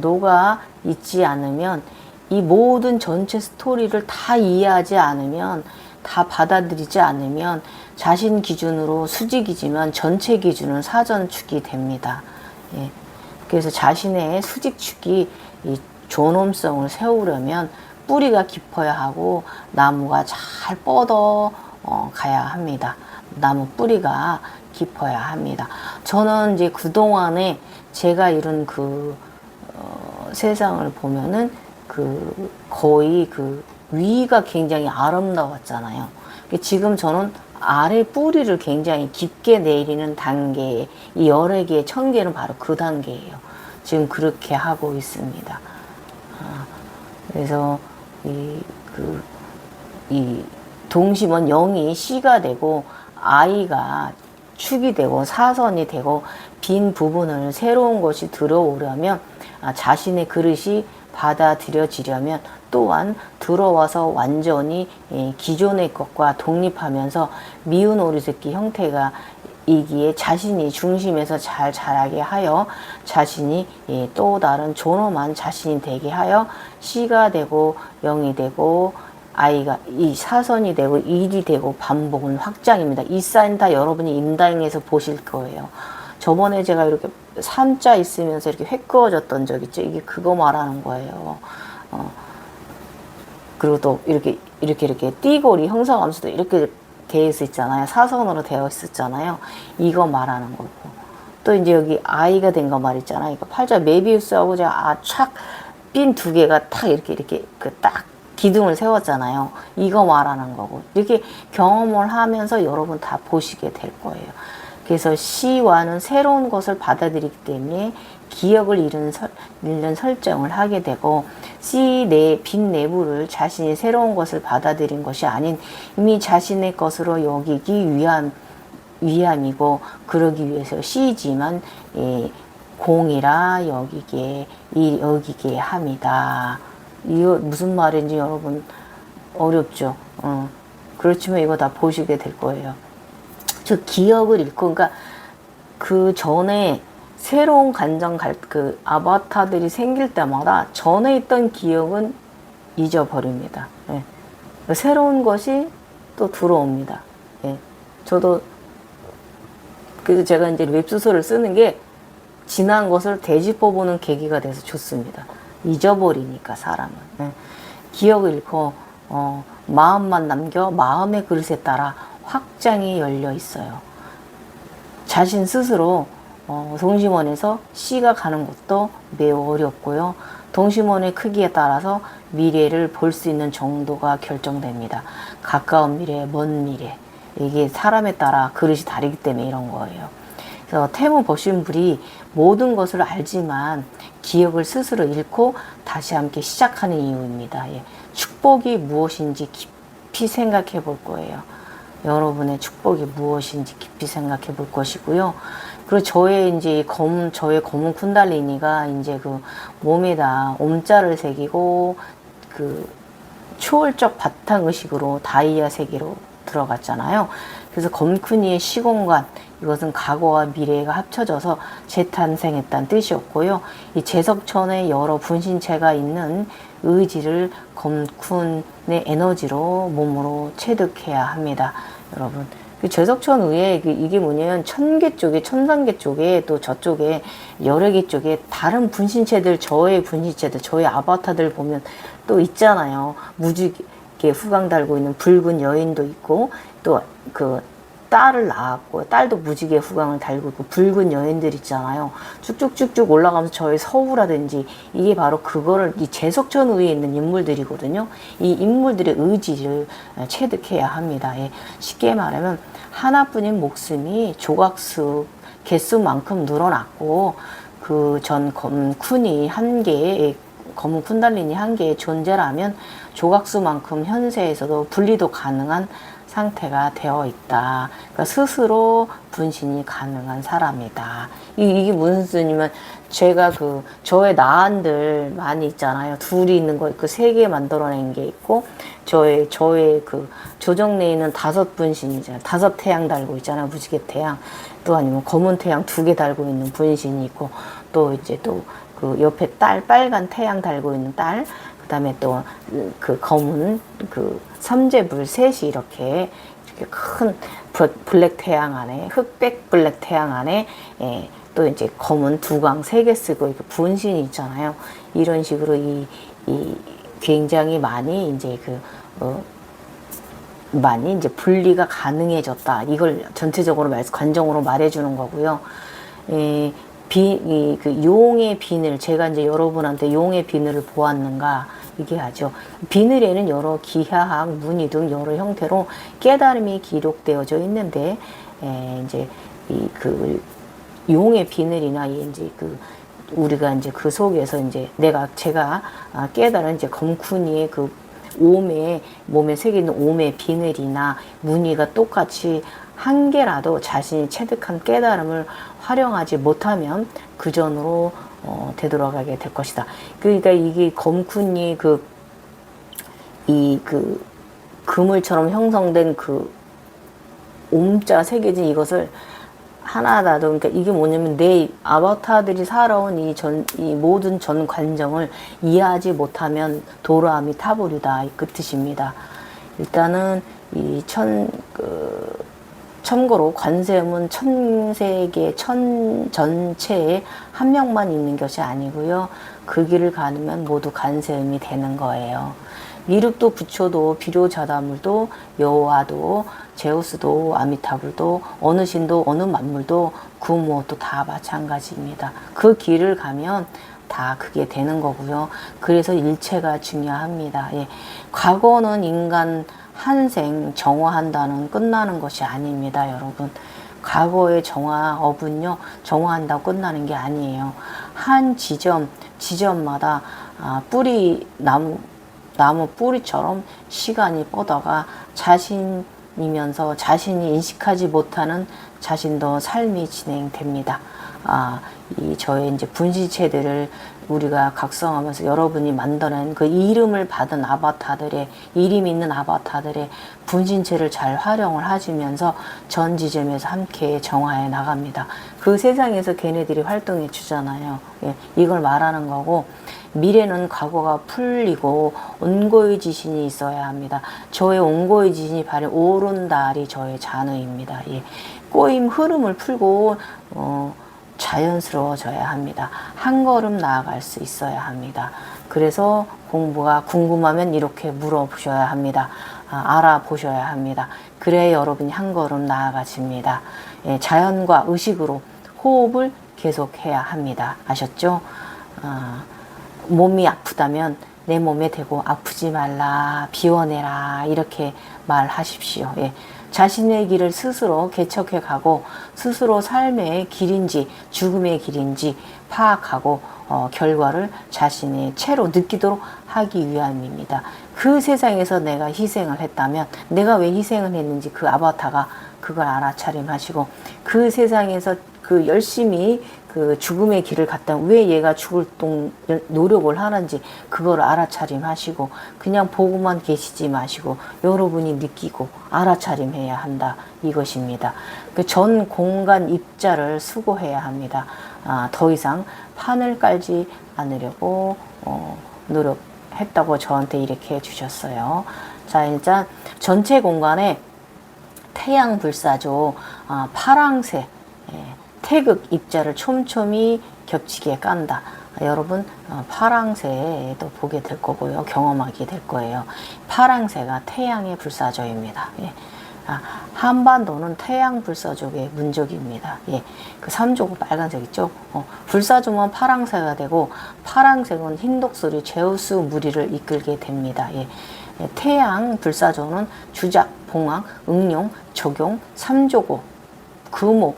녹아 있지 않으면, 이 모든 전체 스토리를 다 이해하지 않으면, 다 받아들이지 않으면 자신 기준으로 수직이지만 전체 기준은 사전축이 됩니다. 예. 그래서 자신의 수직축이 이 존엄성을 세우려면 뿌리가 깊어야 하고 나무가 잘 뻗어 가야 합니다. 나무 뿌리가 깊어야 합니다. 저는 이제 그동안에 제가 이룬 그 세상을 보면은 거의 위가 굉장히 아름다웠잖아요. 지금 저는 아래 뿌리를 굉장히 깊게 내리는 단계에, 이 열애 개, 1000개는 바로 그 단계예요. 지금 그렇게 하고 있습니다. 그래서 이 동심은 0이 C가 되고 I가 축이 되고 사선이 되고, 빈 부분을 새로운 것이 들어오려면, 자신의 그릇이 받아들여지려면, 또한 들어와서 완전히 기존의 것과 독립하면서 미운 오리새끼 형태가 이기에 자신이 중심에서 잘 자라게 하여, 자신이 또 다른 존엄한 자신이 되게 하여 C가 되고 0이 되고 I가 이 사선이 되고 1이 되고 반복은 확장입니다. 이 사인 다 여러분이 임다행에서 보실 거예요. 저번에 제가 이렇게 3자 있으면서 이렇게 획 그어졌던 적 있죠. 이게 그거 말하는 거예요. 그리고 또 이렇게 띠고리 형성함수도 이렇게 되어 있었잖아요. 사선으로 되어 있었잖아요. 이거 말하는 거고. 또 이제 여기 I가 된 거 말있잖아요. 이거 팔자 메비우스하고 제가 핀 2개가 탁 이렇게 딱 기둥을 세웠잖아요. 이거 말하는 거고. 이렇게 경험을 하면서 여러분 다 보시게 될 거예요. 그래서 C와는 새로운 것을 받아들이기 때문에 기억을 잃는 설정을 하게 되고, C 빛 내부를 자신이 새로운 것을 받아들인 것이 아닌 이미 자신의 것으로 여기기 위함이고, 그러기 위해서 C지만 공이라 여기게 합니다. 이거 무슨 말인지 여러분 어렵죠? 그렇지만 이거 다 보시게 될 거예요. 저 기억을 잃고, 그러니까 그 전에 새로운 그 아바타들이 생길 때마다 전에 있던 기억은 잊어버립니다. 예. 새로운 것이 또 들어옵니다. 예. 저도 그래서 제가 이제 웹소설을 쓰는 게 지난 것을 되짚어보는 계기가 돼서 좋습니다. 잊어버리니까 사람은. 예. 기억을 잃고 마음만 남겨 마음의 그릇에 따라 확장이 열려 있어요. 자신 스스로 동심원에서 C가 가는 것도 매우 어렵고요. 동심원의 크기에 따라서 미래를 볼 수 있는 정도가 결정됩니다. 가까운 미래, 먼 미래. 이게 사람에 따라 그릇이 다르기 때문에 이런 거예요. 그래서 태무 버신불이 모든 것을 알지만 기억을 스스로 잃고 다시 함께 시작하는 이유입니다. 예. 축복이 무엇인지 깊이 생각해 볼 거예요. 여러분의 축복이 무엇인지 깊이 생각해 볼 것이고요. 그리고 저의 검은 쿤달리니가 이제 그 몸에다 옴자를 새기고 그 초월적 바탕의식으로 다이아 세계로 들어갔잖아요. 그래서 검쿠니의 시공간, 이것은 과거와 미래가 합쳐져서 재탄생했다는 뜻이었고요. 이 제석천의 여러 분신체가 있는 의지를 검쿤의 에너지로 몸으로 체득해야 합니다. 여러분, 그 제석천 위에 이게 뭐냐면 천계 쪽에, 천상계 쪽에 또 저쪽에 여러 개 쪽에 다른 분신체들, 저의 분신체들, 저의 아바타들 보면 또 있잖아요. 무지개 후광 달고 있는 붉은 여인도 있고, 또 그 딸을 낳았고, 딸도 무지개 후광을 달고 있고, 붉은 여인들 있잖아요. 쭉쭉쭉쭉 올라가면서 저의 서우라든지, 이게 바로 그거를, 이 제석천 위에 있는 인물들이거든요. 이 인물들의 의지를 체득해야 합니다. 예. 쉽게 말하면, 하나뿐인 목숨이 조각수 개수만큼 늘어났고, 그 전 검쿤이 한 개의, 검은 쿤달리니 한 개의 존재라면 조각수만큼 현세에서도 분리도 가능한 상태가 되어 있다. 그러니까 스스로 분신이 가능한 사람이다. 이게 무슨 뜻이냐면, 제가 저의 나안들 많이 있잖아요. 둘이 있는 거 있고, 세 개 만들어낸 게 있고, 저의 조정내에 있는 5분신이잖아요. 5태양 달고 있잖아요. 무지개 태양. 또 아니면 검은 태양 2개 달고 있는 분신이 있고, 또 이제 그 옆에 빨간 태양 달고 있는 딸, 그 다음에 또 그 검은 삼재불 셋이 이렇게 큰 블랙 태양 안에, 흑백 블랙 태양 안에, 또 이제 검은 두광 3개 쓰고 이렇게 분신이 있잖아요. 이런 식으로 이 굉장히 많이 이제 많이 이제 분리가 가능해졌다. 이걸 전체적으로 관정으로 말해주는 거고요. 용의 비늘, 제가 이제 여러분한테 용의 비늘을 보았는가, 이게 하죠. 비늘에는 여러 기하학, 무늬 등 여러 형태로 깨달음이 기록되어져 있는데, 이제 용의 비늘이나 이제 우리가 이제 그 속에서 이제 제가 깨달은 이제 검쿠니의 몸에 새기는 옴의 비늘이나 무늬가 똑같이 한 개라도 자신이 체득한 깨달음을 활용하지 못하면 그 전으로 되돌아가게 될 것이다. 그러니까 이게 검쿤이 그물처럼 형성된 옴자 새겨진 이것을 하나라도, 그러니까 이게 뭐냐면 내 아바타들이 살아온 이 모든 전 관정을 이해하지 못하면 도라미 타보리다, 그 뜻입니다. 일단은 참고로 관세음은 천세계 전체에 한 명만 있는 것이 아니고요. 그 길을 가누면 모두 관세음이 되는 거예요. 미륵도 부처도 비료자다물도 여호와도 제우스도 아미타불도 어느 신도 어느 만물도 그 무엇도 다 마찬가지입니다. 그 길을 가면 다 그게 되는 거고요. 그래서 일체가 중요합니다. 예. 과거는 인간 한생 정화한다는 끝나는 것이 아닙니다, 여러분. 과거의 정화업은요, 정화한다고 끝나는 게 아니에요. 한 지점마다 나무 뿌리처럼 시간이 뻗어가 자신이면서 자신이 인식하지 못하는 자신도 삶이 진행됩니다. 저의 이제 분신체들을 우리가 각성하면서 여러분이 만드는 그 이름을 받은 아바타들의, 이름 있는 아바타들의 분신체를 잘 활용을 하시면서 전 지점에서 함께 정화해 나갑니다. 그 세상에서 걔네들이 활동해 주잖아요. 예, 이걸 말하는 거고, 미래는 과거가 풀리고 온고의 지신이 있어야 합니다. 저의 온고의 지신이 바로 오른달이 저의 잔의입니다. 예, 꼬임 흐름을 풀고 자연스러워져야 합니다. 한 걸음 나아갈 수 있어야 합니다. 그래서 공부가 궁금하면 이렇게 물어보셔야 합니다. 알아보셔야 합니다. 그래야 여러분이 한 걸음 나아가십니다. 예, 자연과 의식으로 호흡을 계속해야 합니다. 아셨죠? 몸이 아프다면 내 몸에 대고 아프지 말라, 비워내라, 이렇게 말하십시오. 예. 자신의 길을 스스로 개척해 가고 스스로 삶의 길인지 죽음의 길인지 파악하고 결과를 자신의 채로 느끼도록 하기 위함입니다. 그 세상에서 내가 희생을 했다면 내가 왜 희생을 했는지 그 아바타가 그걸 알아차림하시고, 그 세상에서 열심히 죽음의 길을 갔다면 왜 얘가 죽을 노력을 하는지 그걸 알아차림하시고, 그냥 보고만 계시지 마시고 여러분이 느끼고 알아차림해야 한다, 이것입니다. 전 공간 입자를 수고해야 합니다. 더 이상 판을 깔지 않으려고 노력했다고 저한테 이렇게 해주셨어요. 자, 일단 전체 공간에 태양 불사조 파랑새 태극 입자를 촘촘히 겹치게 깐다. 여러분 파랑새도 보게 될 거고요. 경험하게 될 거예요. 파랑새가 태양의 불사조입니다. 한반도는 태양 불사조의 문적입니다. 그 삼조고 빨간색 있죠? 불사조만 파랑새가 되고 파랑색은 흰독수리 제우스 무리를 이끌게 됩니다. 태양 불사조는 주작, 봉황, 응용, 적용, 삼조고, 금오,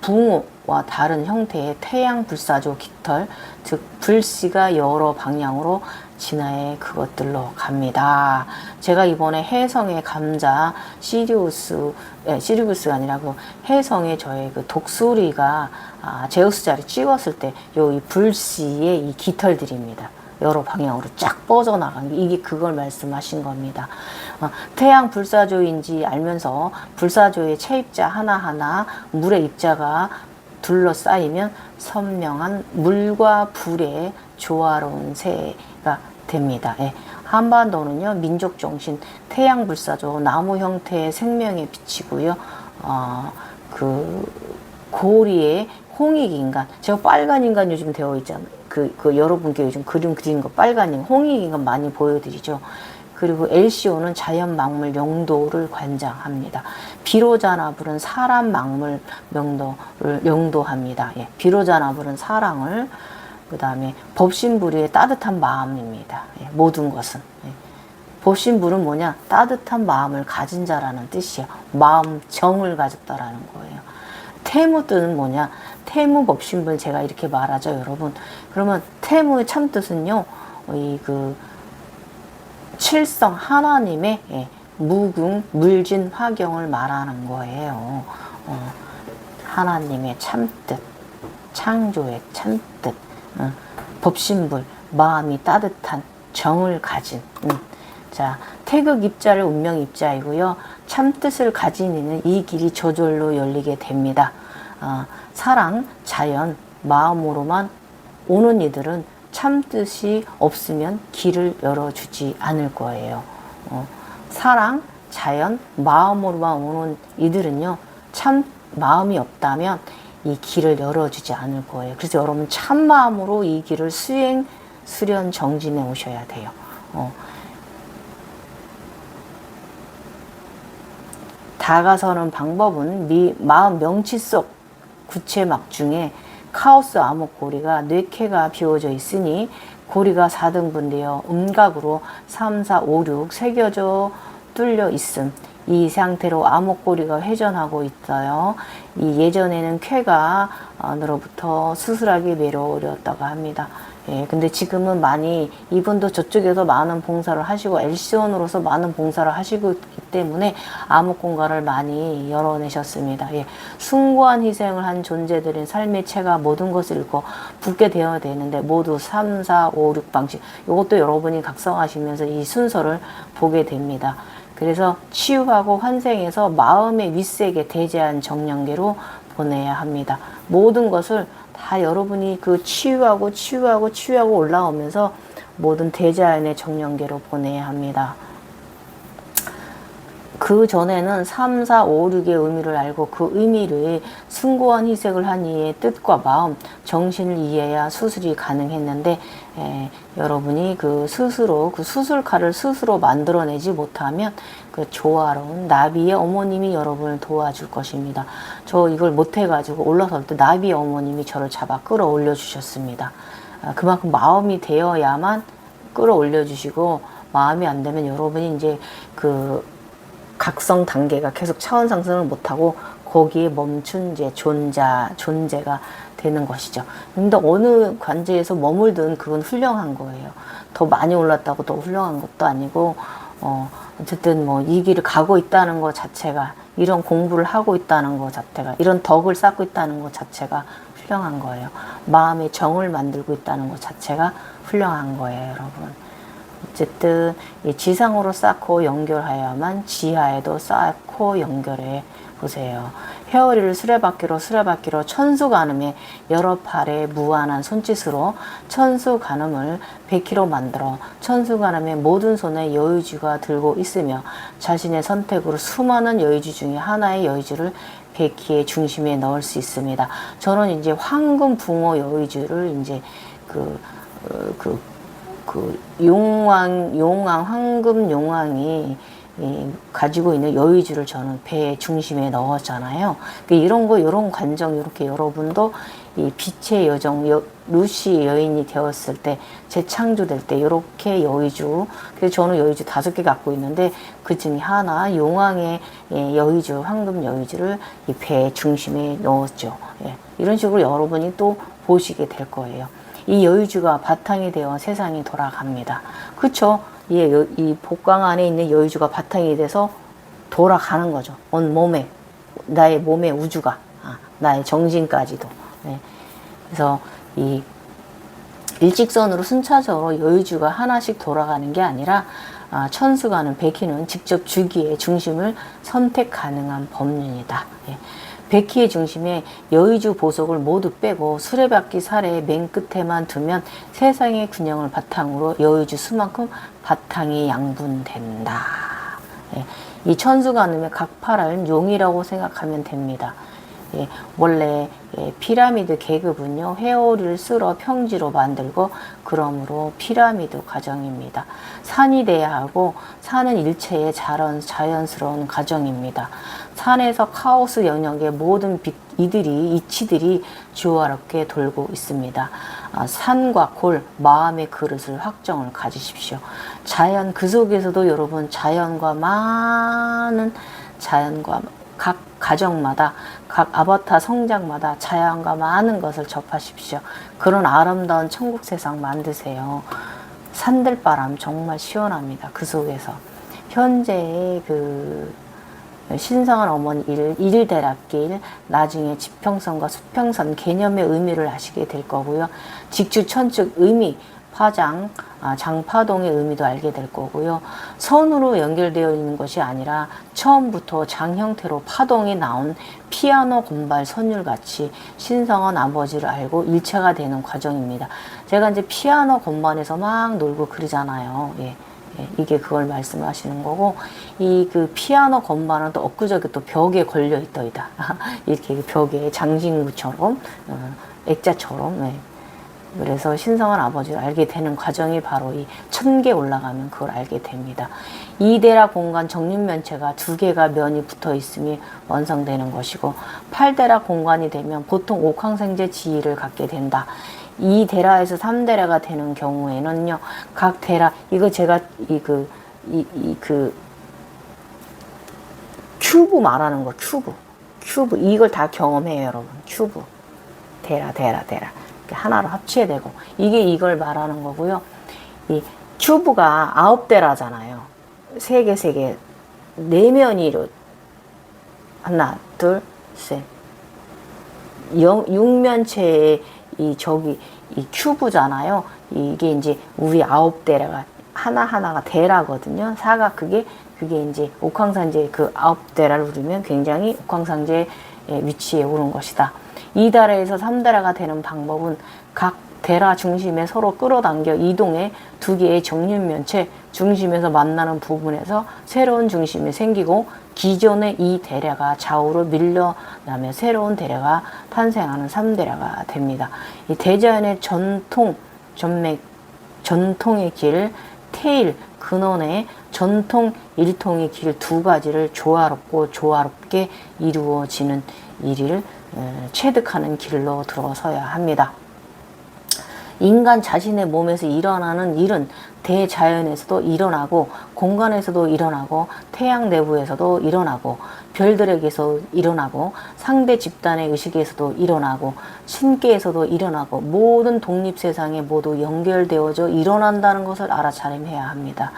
붕오와 다른 형태의 태양 불사조 깃털, 즉 불씨가 여러 방향으로 진화해 그것들로 갑니다. 제가 이번에 해성의 감자 시리우스가 아니라 그 해성의 저의 그 독수리가 제우스 자리 찍었을 때 이 불씨의 이 깃털들입니다. 여러 방향으로 쫙 뻗어나간 게 이게 그걸 말씀하신 겁니다. 태양 불사조인지 알면서 불사조의 체입자 하나하나 물의 입자가 둘러싸이면 선명한 물과 불의 조화로운 새가 됩니다. 한반도는요, 민족정신 태양 불사조 나무 형태의 생명의 빛이고요. 그 고리의 홍익인간, 제가 빨간 인간 요즘 되어 있잖아요. 그 여러분께 요즘 그림 그리는 거 빨간 인간, 홍익인간 많이 보여드리죠. 그리고 LCO는 자연 막물 영도를 관장합니다. 비로자나불은 사람 막물 명도를 영도합니다. 비로자나불은 사랑을, 그 다음에 법신불의 따뜻한 마음입니다. 모든 것은. 법신불은 뭐냐? 따뜻한 마음을 가진 자라는 뜻이에요. 마음 정을 가졌다라는 거예요. 태무뜻은 뭐냐? 태무 법신불 제가 이렇게 말하죠, 여러분. 그러면 태무의 참 뜻은요, 칠성 하나님의 무궁 물진 화경을 말하는 거예요. 하나님의 참뜻, 창조의 참뜻, 법신불, 마음이 따뜻한 정을 가진. 자, 태극 입자를 운명 입자이고요. 참뜻을 가진 이는 이 길이 저절로 열리게 됩니다. 사랑, 자연, 마음으로만 오는 이들은 참뜻이 없으면 길을 열어주지 않을 거예요. 사랑, 자연, 마음으로만 오는 이들은요, 참 마음이 없다면 이 길을 열어주지 않을 거예요. 그래서 여러분 참 마음으로 이 길을 수련, 정진해 오셔야 돼요. 다가서는 방법은 마음 명치 속 구체막 중에 카오스 암흑 고리가 뇌캐가 비워져 있으니 고리가 4등분되어 음각으로 3, 4, 5, 6 새겨져 뚫려 있음. 이 상태로 암흑 고리가 회전하고 있어요. 이 예전에는 쾌가 으로부터 수술하기 매료어렸다고 합니다. 근데 지금은 많이 이분도 저쪽에서 많은 봉사를 하시고 LC원으로서 많은 봉사를 하시고 있기 때문에 암흑 공간을 많이 열어내셨습니다. 숭고한 희생을 한 존재들인 삶의 체가 모든 것을 잃고 붙게 되어야 되는데 모두 3, 4, 5, 6 방식 이것도 여러분이 각성하시면서 이 순서를 보게 됩니다. 그래서 치유하고 환생해서 마음의 윗세계 대제한 정령계로 보내야 합니다. 모든 것을 다 여러분이 그 치유하고 올라오면서 모든 대자연의 정령계로 보내야 합니다. 그 전에는 3, 4, 5, 6의 의미를 알고 그 의미를 숭고한 희생을 한 이의 뜻과 마음, 정신을 이해해야 수술이 가능했는데 여러분이 그 스스로 그 수술칼을 스스로 만들어내지 못하면 그 조화로운 나비의 어머님이 여러분을 도와줄 것입니다. 저 이걸 못해가지고 올라설 때 나비의 어머님이 저를 잡아 끌어올려 주셨습니다. 그만큼 마음이 되어야만 끌어올려 주시고 마음이 안 되면 여러분이 이제 그 각성 단계가 계속 차원 상승을 못하고 거기에 멈춘 이제 존재가 되는 것이죠. 근데 어느 관제에서 머물든 그건 훌륭한 거예요. 더 많이 올랐다고 더 훌륭한 것도 아니고, 어쨌든 뭐 이 길을 가고 있다는 것 자체가, 이런 공부를 하고 있다는 것 자체가, 이런 덕을 쌓고 있다는 것 자체가 훌륭한 거예요. 마음의 정을 만들고 있다는 것 자체가 훌륭한 거예요, 여러분. 어쨌든 이 지상으로 쌓고 연결하여야만 지하에도 쌓고 연결해 보세요. 회오리를 수레바퀴로 천수간음에 여러 팔의 무한한 손짓으로 천수간음을 100kg 만들어 천수간음의 모든 손에 여의주가 들고 있으며 자신의 선택으로 수많은 여의주 중에 하나의 여의주를 백희의 중심에 넣을 수 있습니다. 저는 이제 황금 붕어 여의주를 이제 황금 용왕이 가지고 있는 여의주를 저는 배의 중심에 넣었잖아요. 이런 관정, 이렇게 여러분도 이 빛의 여정, 루시 여인이 되었을 때, 재창조될 때, 이렇게 여의주, 그래서 저는 여의주 5개 갖고 있는데, 그 중에 하나, 용왕의 여의주, 황금 여의주를 이 배의 중심에 넣었죠. 예. 이런 식으로 여러분이 또 보시게 될 거예요. 이 여의주가 바탕이 되어 세상이 돌아갑니다. 그쵸? 이 복강 안에 있는 여의주가 바탕이 돼서 돌아가는 거죠. 온 몸에, 나의 몸의 우주가, 나의 정신까지도. 네. 그래서 이 일직선으로 순차적으로 여의주가 하나씩 돌아가는 게 아니라 천수가는 백희는 직접 주기의 중심을 선택 가능한 법륜이다. 예. 백희의 중심에 여의주 보석을 모두 빼고 수레바퀴 살의 맨 끝에만 두면 세상의 균형을 바탕으로 여의주 수만큼 바탕이 양분된다. 예. 이 천수간음의 각 팔은 용이라고 생각하면 됩니다. 예, 원래 피라미드 계급은요, 회오리를 쓸어 평지로 만들고 그러므로 피라미드 과정입니다. 산이 돼야 하고 산은 일체의 자연스러운 과정입니다. 산에서 카오스 영역의 모든 이치들이 조화롭게 돌고 있습니다. 산과 골, 마음의 그릇을 확정을 가지십시오. 자연 그 속에서도 여러분 각 가정마다, 각 아바타 성장마다 자연과 많은 것을 접하십시오. 그런 아름다운 천국 세상 만드세요. 산들바람 정말 시원합니다. 그 속에서. 현재의 신성한 어머니 일대락길, 나중에 지평선과 수평선 개념의 의미를 아시게 될 거고요. 직주천축 의미, 파장, 장파동의 의미도 알게 될 거고요. 선으로 연결되어 있는 것이 아니라 처음부터 장 형태로 파동이 나온 피아노 건발 선율같이 신성한 아버지를 알고 일체가 되는 과정입니다. 제가 이제 피아노 건반에서 막 놀고 그러잖아요. 예. 이게 그걸 말씀하시는 거고, 그 피아노 건반은 또 엊그저께 또 벽에 걸려 있더이다. 이렇게 벽에 장신구처럼, 액자처럼. 예. 그래서 신성한 아버지를 알게 되는 과정이 바로 이 1000개 올라가면 그걸 알게 됩니다. 이대라 공간 정륜면체가 2개가 면이 붙어 있음이 완성되는 것이고, 8대라 공간이 되면 보통 옥황생제 지위를 갖게 된다. 2대라에서 3대라가 되는 경우에는요, 각 대라, 이거 제가 큐브 말하는 거, 큐브. 이걸 다 경험해요, 여러분. 큐브. 대라. 하나로 합쳐야 되고, 이걸 말하는 거고요. 이 큐브가 9대라잖아요. 3개, 4면이로 하나, 둘, 셋. 6면체의 이 큐브잖아요. 이게 이제 우리 9대라가 하나하나가 대라거든요. 사각크게. 그게 이제 옥황상제 9대라를 누르면 굉장히 옥황상제의 위치에 오른 것이다. 2대라에서 3대라가 되는 방법은 각 대라 중심에 서로 끌어당겨 이동해 2개의 정륜면체 중심에서 만나는 부분에서 새로운 중심이 생기고 기존의 이 대라가 좌우로 밀려나며 새로운 대라가 탄생하는 3대라가 됩니다. 이 대자연의 전통의 길, 태일, 근원의 전통 일통의 길 2가지를 조화롭게 이루어지는 일을 체득하는 길로 들어서야 합니다. 인간 자신의 몸에서 일어나는 일은 대자연에서도 일어나고 공간에서도 일어나고 태양 내부에서도 일어나고 별들에게서 일어나고 상대 집단의 의식에서도 일어나고 신께에서도 일어나고 모든 독립세상에 모두 연결되어져 일어난다는 것을 알아차림해야 합니다.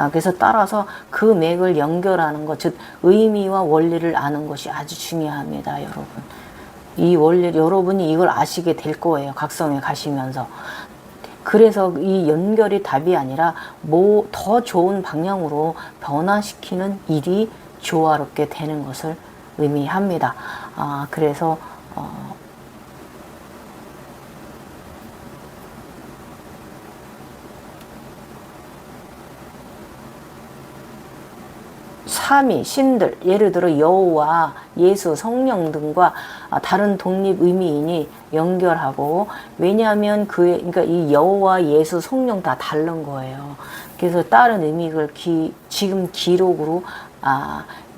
그래서 따라서 그 맥을 연결하는 것, 즉 의미와 원리를 아는 것이 아주 중요합니다, 여러분. 이 원리, 여러분이 이걸 아시게 될 거예요, 각성에 가시면서. 그래서 이 연결이 답이 아니라 더 좋은 방향으로 변화시키는 일이 조화롭게 되는 것을 의미합니다. 그래서 삼위 신들, 예를 들어 여호와, 예수, 성령 등과 다른 독립 의미인이 연결하고, 왜냐하면 그러니까 이 여호와, 예수, 성령 다 다른 거예요. 그래서 다른 의미를 지금 기록으로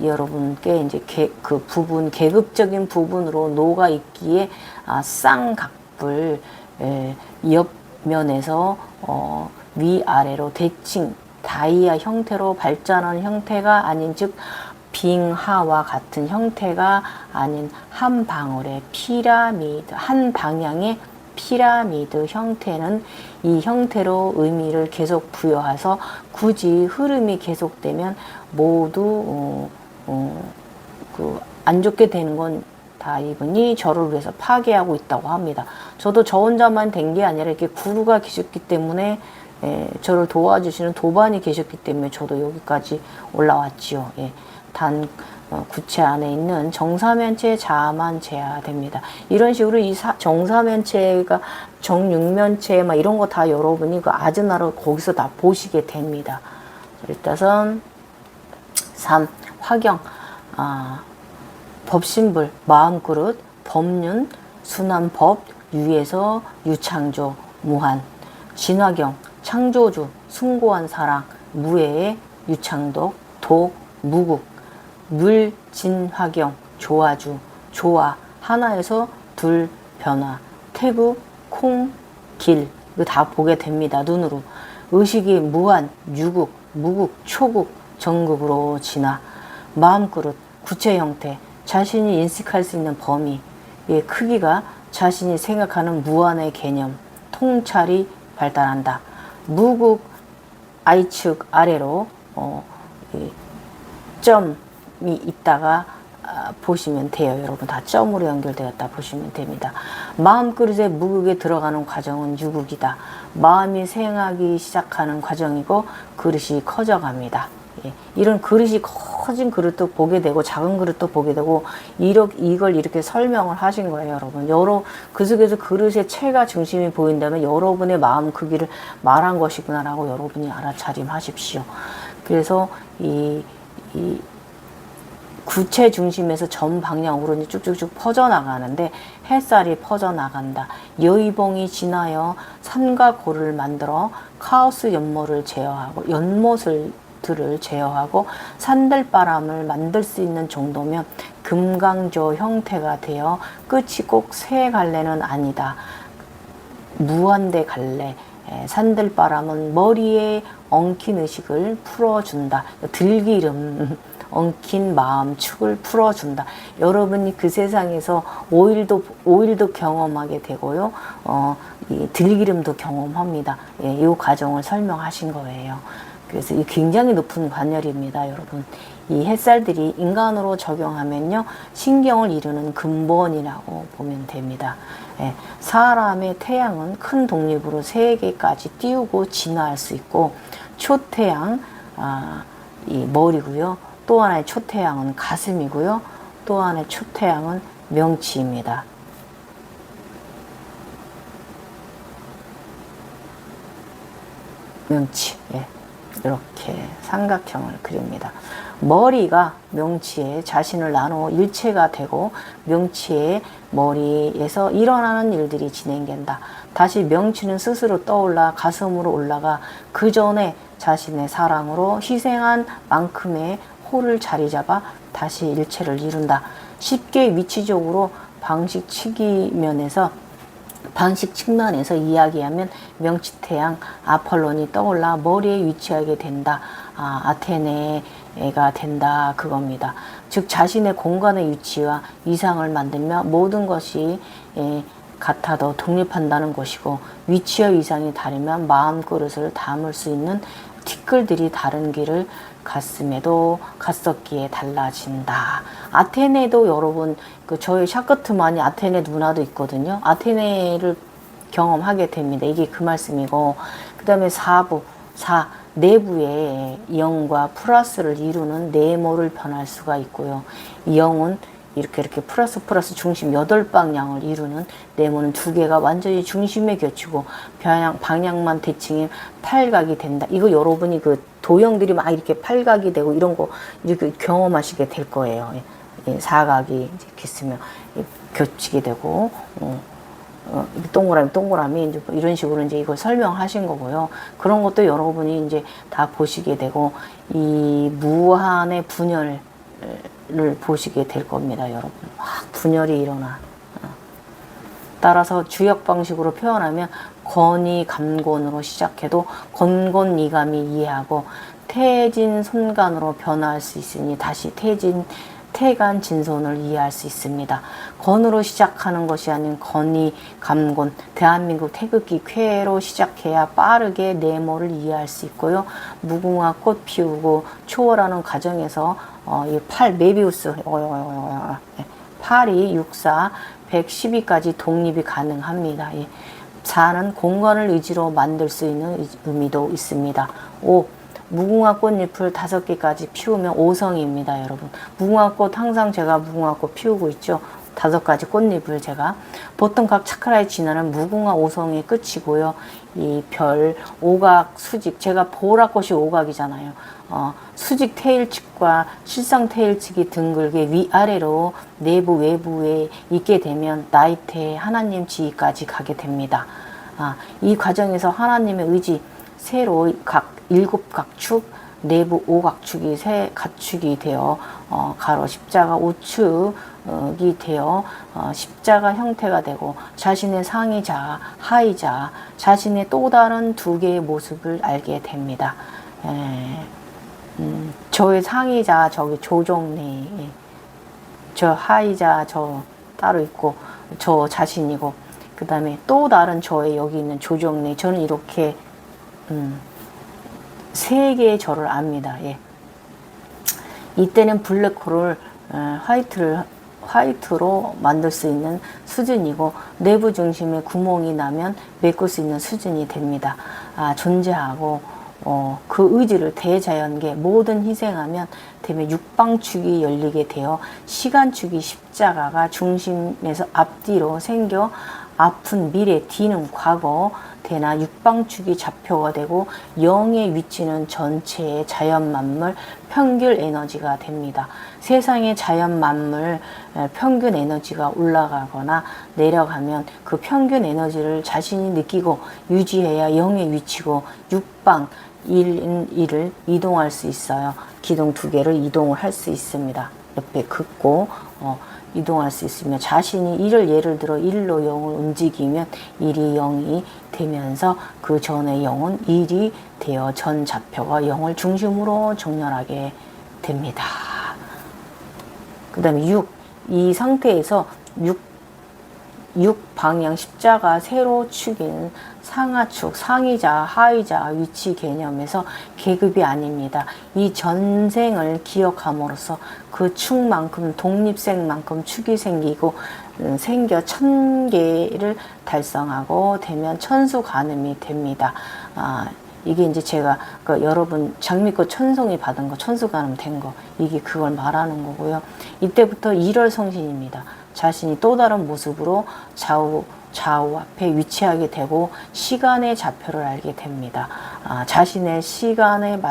여러분께 이제 그 부분, 계급적인 부분으로 녹아 있기에 쌍각불 옆면에서 위아래로 대칭 다이아 형태로 발전한 형태가 아닌, 즉 빙하와 같은 형태가 아닌 한 방울의 피라미드, 한 방향의 피라미드 형태는 이 형태로 의미를 계속 부여해서 굳이 흐름이 계속되면 모두 안 좋게 되는 건 다 이분이 저를 위해서 파괴하고 있다고 합니다. 저도 저 혼자만 된 게 아니라 이렇게 구루가 계셨기 때문에 저를 도와주시는 도반이 계셨기 때문에 저도 여기까지 올라왔지요. 단 구체 안에 있는 정사면체 자아만 제하됩니다. 이런 식으로 이 정사면체가 정육면체 막 이런 거 다 여러분이 그 아즈나로 거기서 다 보시게 됩니다. 일단은 3. 화경, 법신불, 마음그릇, 법륜, 순환법, 유에서 유창조, 무한, 진화경, 창조주, 숭고한 사랑, 무해의 유창독, 독, 무국, 물, 진, 화경, 조화주, 조화, 하나에서 둘, 변화, 태국, 콩, 길, 이거 다 보게 됩니다. 눈으로. 의식이 무한, 유국, 무국, 초국, 전국으로 진화, 마음그릇, 구체 형태, 자신이 인식할 수 있는 범위, 크기가 자신이 생각하는 무한의 개념, 통찰이 발달한다. 무국 I축 아래로 점이 있다가 보시면 돼요. 여러분 다 점으로 연결되었다 보시면 됩니다. 마음그릇의 무국에 들어가는 과정은 유국이다. 마음이 생하기 시작하는 과정이고 그릇이 커져갑니다. 이런 그릇이 커진 그릇도 보게 되고 작은 그릇도 보게 되고 이걸 이렇게 설명을 하신 거예요. 여러분 그 속에서 그릇의 체가 중심이 보인다면 여러분의 마음 크기를 말한 것이구나 라고 여러분이 알아차림하십시오. 그래서 이 구체 중심에서 전 방향으로 쭉쭉쭉 퍼져나가는데 햇살이 퍼져나간다. 여의봉이 지나여 산과 고를 만들어 카오스 연못을 제어하고 들을 제어하고 산들바람을 만들 수 있는 정도면 금강조 형태가 되어 끝이 꼭 새 갈래는 아니다. 무한대 갈래. 산들바람은 머리에 엉킨 의식을 풀어준다. 들기름 엉킨 마음 축을 풀어준다. 여러분이 그 세상에서 오일도 경험하게 되고요. 이 들기름도 경험합니다. 이 과정을 설명하신 거예요. 그래서 이 굉장히 높은 관열입니다, 여러분. 이 햇살들이 인간으로 적용하면요, 신경을 이루는 근본이라고 보면 됩니다. 사람의 태양은 큰 독립으로 세계까지 띄우고 진화할 수 있고, 초태양, 이 머리고요. 또 하나의 초태양은 가슴이고요. 또 하나의 초태양은 명치입니다. 명치. 이렇게 삼각형을 그립니다. 머리가 명치에 자신을 나누어 일체가 되고 명치의 머리에서 일어나는 일들이 진행된다. 다시 명치는 스스로 떠올라 가슴으로 올라가 그 전에 자신의 사랑으로 희생한 만큼의 호를 자리 잡아 다시 일체를 이룬다. 쉽게 위치적으로 방식 측면에서 이야기하면 명치태양 아폴론이 떠올라 머리에 위치하게 된다. 아테네가 된다. 그겁니다. 즉 자신의 공간의 위치와 이상을 만들며 모든 것이 같아도 독립한다는 것이고, 위치와 이상이 다르면 마음그릇을 담을 수 있는 티끌들이 다른 길을 갔음에도 갔었기에 달라진다. 아테네도 여러분, 저희 샤크트만이 아테네 누나도 있거든요. 아테네를 경험하게 됩니다. 이게 그 말씀이고, 그 다음에 사부, 4. 내부에 0과 플러스를 이루는 네모를 변할 수가 있고요. 0은 이렇게 플러스 중심 8방향을 이루는 네모는 2개가 완전히 중심에 겹치고 방향만 대칭해 팔각이 된다. 이거 여러분이 그 도형들이 막 이렇게 팔각이 되고 이런 거 이렇게 경험하시게 될 거예요. 사각이 이렇게 있으면 겹치게 되고, 동그라미 이제 이런 식으로 이제 이걸 설명하신 거고요. 그런 것도 여러분이 이제 다 보시게 되고, 이 무한의 분열을 보시게 될 겁니다, 여러분. 막 분열이 일어나. 따라서 주역 방식으로 표현하면 건이 감곤으로 시작해도 건곤이감이 이해하고 태진 손간으로 변화할 수 있으니 다시 태간 진손을 이해할 수 있습니다. 건으로 시작하는 것이 아닌 건이 감곤, 대한민국 태극기 쾌로 시작해야 빠르게 네모를 이해할 수 있고요. 무궁화 꽃 피우고 초월하는 과정에서 이 메비우스 팔이 64, 112까지 독립이 가능합니다. 4는 공간을 의지로 만들 수 있는 의미도 있습니다. 5. 무궁화 꽃잎을 5개까지 피우면 5성입니다, 여러분. 무궁화꽃 항상 제가 무궁화꽃 피우고 있죠. 5가지 꽃잎을 제가 보통 각 차크라에 지나는 무궁화 5성이 끝이고요. 이 별, 오각, 수직, 제가 보라꽃이 오각이잖아요. 수직 테일측과 실상 테일측이 둥글게 위아래로 내부 외부에 있게 되면 나이테 하나님 지위까지 가게 됩니다. 이 과정에서 하나님의 의지 세로 각 7각축 내부 5각축이 세 가축이 되어 가로 십자가 우측이 되어 십자가 형태가 되고 자신의 상이자 하이자 자신의 또 다른 2개의 모습을 알게 됩니다. 저의 상이자 저기 조정래, 저 하이자 저 따로 있고 저 자신이고 그 다음에 또 다른 저의 여기 있는 조정래, 저는 이렇게 3개의 저를 압니다. 이때는 블랙홀을 화이트로 만들 수 있는 수준이고 내부 중심에 구멍이 나면 메꿀 수 있는 수준이 됩니다. 존재하고 그 의지를 대자연계 모든 희생하면 되면 육방축이 열리게 되어 시간축이 십자가가 중심에서 앞뒤로 생겨 앞은 미래, 뒤는 과거 되나 육방축이 좌표가 되고 0의 위치는 전체의 자연만물 평균 에너지가 됩니다. 세상의 자연만물 평균 에너지가 올라가거나 내려가면 그 평균 에너지를 자신이 느끼고 유지해야 0의 위치고 육방 1을 이동할 수 있어요. 기둥 2개를 이동을 할 수 있습니다. 옆에 긋고 이동할 수 있으며 자신이 예를 들어 1로 0을 움직이면 1이 0이 되면서 그 전에 0은 1이 되어 전 좌표가 0을 중심으로 정렬하게 됩니다. 그 다음에 6. 이 상태에서 6 방향 십자가 세로 축인 상하축, 상이자, 하이자 위치 개념에서 계급이 아닙니다. 이 전생을 기억함으로써 그 축만큼 독립생만큼 축이 생기고 생겨 1000개를 달성하고 되면 천수간음이 됩니다. 이게 이제 제가 여러분 장미꽃 천송이 받은 거, 천수간음 된 거, 이게 그걸 말하는 거고요. 이때부터 일월성신입니다. 자신이 또 다른 모습으로 좌우 앞에 위치하게 되고 시간의 좌표를 알게 됩니다. 자신의 시간에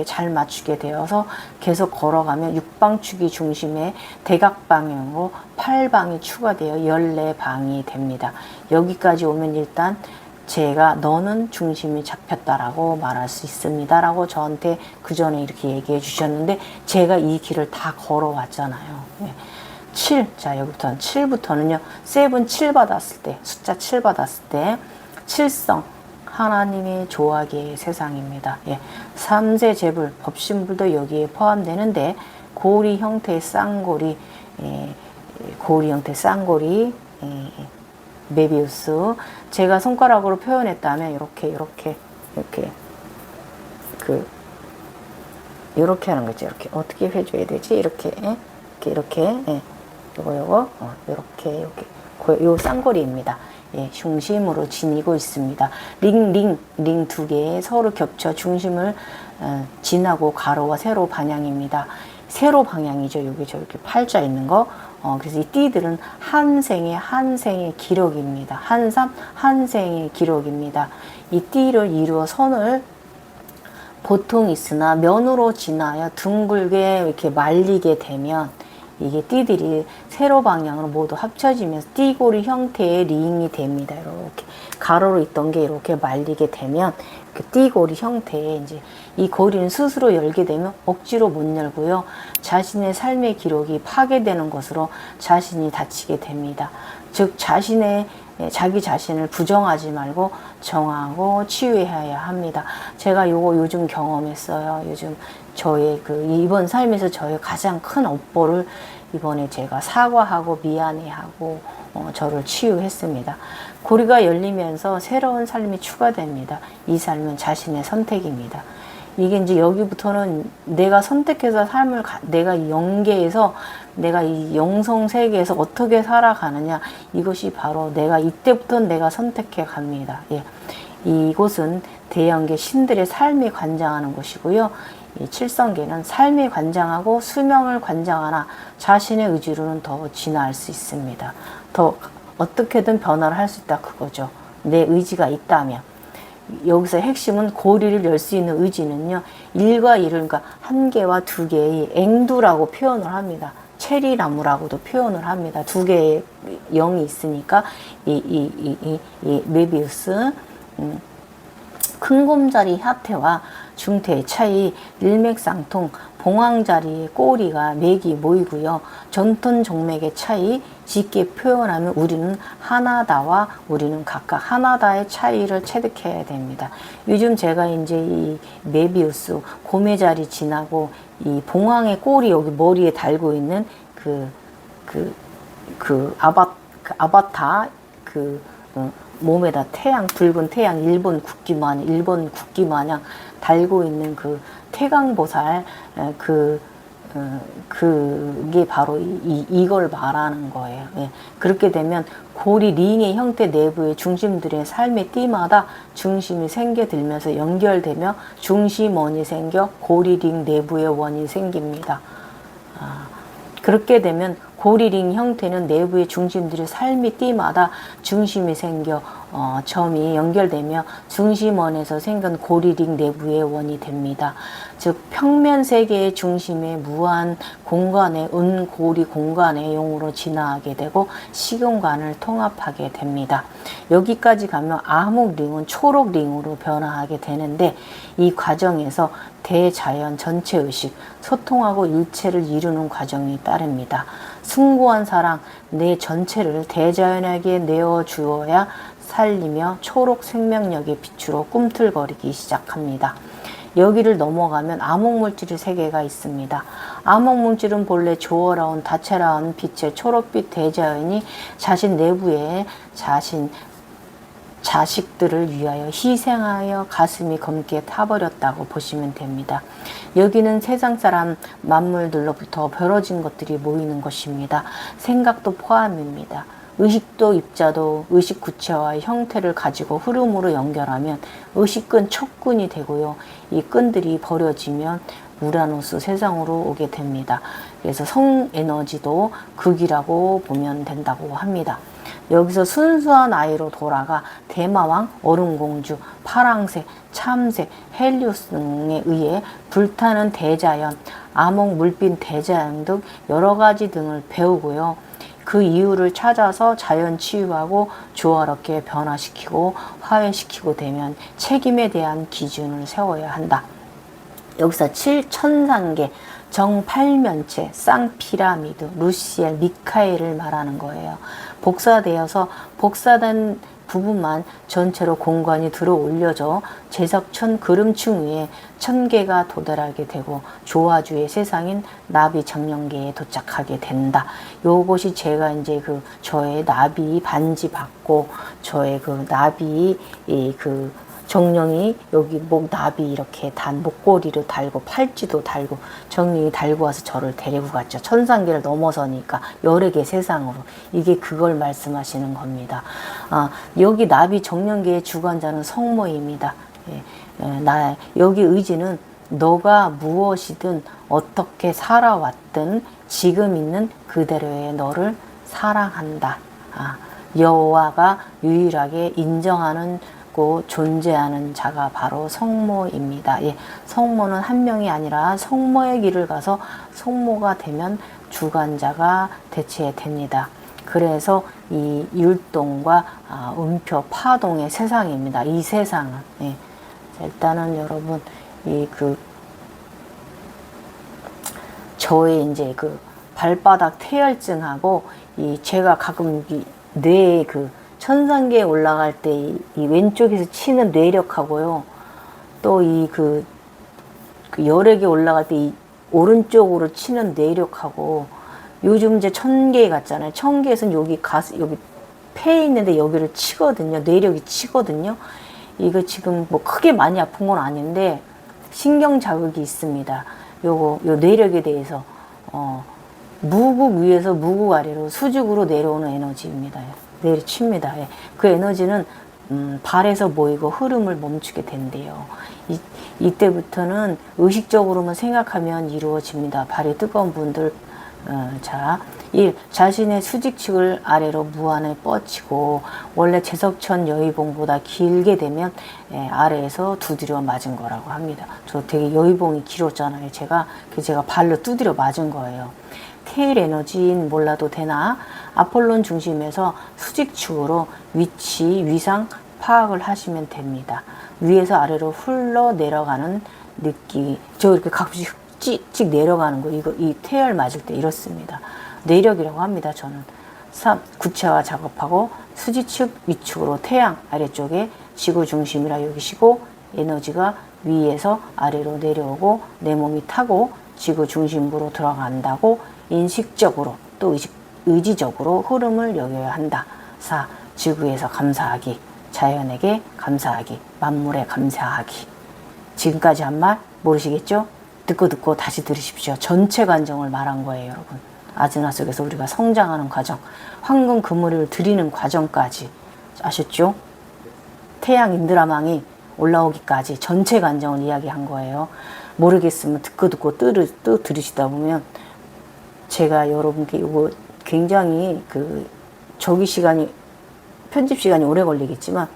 잘 맞추게 되어서 계속 걸어가면 육방축이 중심에 대각방향으로 8방이 추가되어 14방이 됩니다. 여기까지 오면 일단 제가 너는 중심이 잡혔다라고 말할 수 있습니다 라고 저한테 그 전에 이렇게 얘기해 주셨는데 제가 이 길을 다 걸어왔잖아요. 7. 자, 여기부터는 7부터는요. 7 받았을 때, 숫자 7 받았을 때, 칠성, 하나님의 조화계의 세상입니다. 3세 재불, 법신불도 여기에 포함되는데, 고리 형태의 쌍고리, 메비우스. 제가 손가락으로 표현했다면, 이렇게 하는 거죠. 이렇게. 어떻게 해줘야 되지? 이렇게. 요거 요렇게 요 쌍거리입니다. 예, 중심으로 지니고 있습니다. 링 두 개 서로 겹쳐 중심을 지나고 가로와 세로 방향입니다. 세로 방향이죠. 여기 저렇게 팔자 있는 거. 그래서 이 띠들은 한 생의 기록입니다. 한 생의 기록입니다. 이 띠를 이루어 선을 보통 있으나 면으로 지나야 둥글게 이렇게 말리게 되면 이게 띠들이 세로 방향으로 모두 합쳐지면서 띠고리 형태의 링이 됩니다. 이렇게 가로로 있던 게 이렇게 말리게 되면 이렇게 띠고리 형태의 이제 이 고리는 스스로 열게 되면 억지로 못 열고요. 자신의 삶의 기록이 파괴되는 것으로 자신이 다치게 됩니다. 즉 자기 자신을 부정하지 말고 정하고 치유해야 합니다. 제가 요거 요즘 경험했어요. 요즘 저의 이번 삶에서 저의 가장 큰 업보를 이번에 제가 사과하고 미안해하고 저를 치유했습니다. 고리가 열리면서 새로운 삶이 추가됩니다. 이 삶은 자신의 선택입니다. 이게 이제 여기부터는 내가 선택해서 삶을 내가 영계에서 내가 이 영성 세계에서 어떻게 살아가느냐, 이것이 바로 이때부터 내가 선택해 갑니다. 예. 이곳은 대형계 신들의 삶이 관장하는 곳이고요. 이 칠성계는 삶이 관장하고 수명을 관장하나 자신의 의지로는 더 진화할 수 있습니다. 더 어떻게든 변화를 할 수 있다, 그거죠. 내 의지가 있다면. 여기서 핵심은 고리를 열 수 있는 의지는요, 1과 1을, 그러니까 한 개와 두 개의 앵두라고 표현을 합니다. 체리나무라고도 표현을 합니다. 두 개의 영이 있으니까 이 메비우스, 큰 곰자리 하태와 중태의 차이, 일맥상통, 봉황자리의 꼬리가 맥이 모이고요. 전통 종맥의 차이, 쉽게 표현하면 우리는 하나다와 우리는 각각 하나다의 차이를 체득해야 됩니다. 요즘 제가 이제 이 메비우스 고매자리 지나고 이 봉황의 꼬리 여기 머리에 달고 있는 아바타 몸에다 붉은 태양 일본 국기 마냥 달고 있는 그 태강보살 그게 바로 이걸 말하는 거예요. 예. 그렇게 되면 고리 링의 형태 내부의 중심들의 삶의 띠마다 중심이 생겨들면서 연결되며 중심원이 생겨 고리 링 내부의 원이 생깁니다. 그렇게 되면 고리링 형태는 내부의 중심들의 삶의 띠마다 중심이 생겨 점이 연결되며 중심원에서 생긴 고리링 내부의 원이 됩니다. 즉 평면 세계의 중심의 무한 공간의 은고리 공간의 용으로 진화하게 되고 시공간을 통합하게 됩니다. 여기까지 가면 암흑링은 초록링으로 변화하게 되는데 이 과정에서 대자연 전체의식, 소통하고 일체를 이루는 과정이 따릅니다. 숭고한 사랑, 내 전체를 대자연에게 내어주어야 살리며 초록 생명력의 빛으로 꿈틀거리기 시작합니다. 여기를 넘어가면 암흑물질의 세계가 있습니다. 암흑물질은 본래 조어라운 다채로운 빛의 초록빛 대자연이 자신 내부에 자식들을 위하여 희생하여 가슴이 검게 타버렸다고 보시면 됩니다. 여기는 세상 사람 만물들로부터 벌어진 것들이 모이는 것입니다. 생각도 포함입니다. 의식도 입자도 의식 구체와의 형태를 가지고 흐름으로 연결하면 의식끈 촉근이 되고요. 이 끈들이 버려지면 우라노스 세상으로 오게 됩니다. 그래서 성에너지도 극이라고 보면 된다고 합니다. 여기서 순수한 아이로 돌아가 대마왕, 얼음공주, 파랑새, 참새, 헬리오스 등에 의해 불타는 대자연, 암흑 물빛 대자연 등 여러 가지 등을 배우고요. 그 이유를 찾아서 자연 치유하고 조화롭게 변화시키고 화해시키고 되면 책임에 대한 기준을 세워야 한다. 여기서 7천상계, 정팔면체, 쌍피라미드, 루시엘, 미카엘을 말하는 거예요. 복사되어서 복사된 부분만 전체로 공간이 들어 올려져 제석천 그름층 위에 천계가 도달하게 되고 조화주의 세상인 나비 정령계에 도착하게 된다. 요것이 제가 이제 저의 나비 반지 받고 저의 나비 정령이 여기 목 나비 이렇게 단 목걸이를 달고 팔찌도 달고 정령이 달고 와서 저를 데리고 갔죠. 천상계를 넘어서니까 여러 개 세상으로. 이게 그걸 말씀하시는 겁니다. 여기 나비 정령계의 주관자는 성모입니다. 여기 의지는 너가 무엇이든 어떻게 살아왔든 지금 있는 그대로의 너를 사랑한다. 여호와가 유일하게 인정하는 존재하는 자가 바로 성모입니다. 성모는 한 명이 아니라 성모의 길을 가서 성모가 되면 주관자가 대체됩니다. 그래서 이 율동과 음표, 파동의 세상입니다. 이 세상은. 일단은 여러분, 저의 이제 그 발바닥 태열증하고 제가 가끔 뇌에 천상계에 올라갈 때 이 왼쪽에서 치는 뇌력하고요. 또 여력에 올라갈 때 이 오른쪽으로 치는 뇌력하고 요즘 이제 천계에 갔잖아요. 천계에서는 여기 폐에 있는데 여기를 치거든요. 뇌력이 치거든요. 이거 지금 뭐 크게 많이 아픈 건 아닌데 신경 자극이 있습니다. 요 뇌력에 대해서 무국 위에서 무국 아래로 수직으로 내려오는 에너지입니다. 내리칩니다. 그 에너지는 발에서 모이고 흐름을 멈추게 된대요. 이때부터는 의식적으로만 생각하면 이루어집니다. 발이 뜨거운 분들, 1. 자신의 수직축을 아래로 무한에 뻗치고 원래 제석천 여의봉보다 길게 되면 아래에서 두드려 맞은 거라고 합니다. 저 되게 여의봉이 길었잖아요. 제가 발로 두드려 맞은 거예요. 테일 에너지인 몰라도 되나 아폴론 중심에서 수직축으로 위치, 위상 파악을 하시면 됩니다. 위에서 아래로 흘러 내려가는 느낌, 저 이렇게 가끔씩 찍찍 내려가는 거, 이 태열 맞을 때 이렇습니다. 내력이라고 합니다. 저는 구체화 작업하고 수직축 위축으로 태양 아래쪽에 지구 중심이라 여기시고 에너지가 위에서 아래로 내려오고 내 몸이 타고 지구 중심부로 들어간다고 인식적으로 또 의지적으로 흐름을 여겨야 한다. 4. 지구에서 감사하기, 자연에게 감사하기, 만물에 감사하기. 지금까지 한 말 모르시겠죠? 듣고 다시 들으십시오. 전체 관정을 말한 거예요, 여러분. 아즈나 속에서 우리가 성장하는 과정, 황금 그물을 드리는 과정까지 아셨죠? 태양 인드라망이 올라오기까지 전체 관정을 이야기한 거예요. 모르겠으면 듣고 또 들으시다 보면 제가 여러분께 이거 굉장히 편집 시간이 오래 걸리겠지만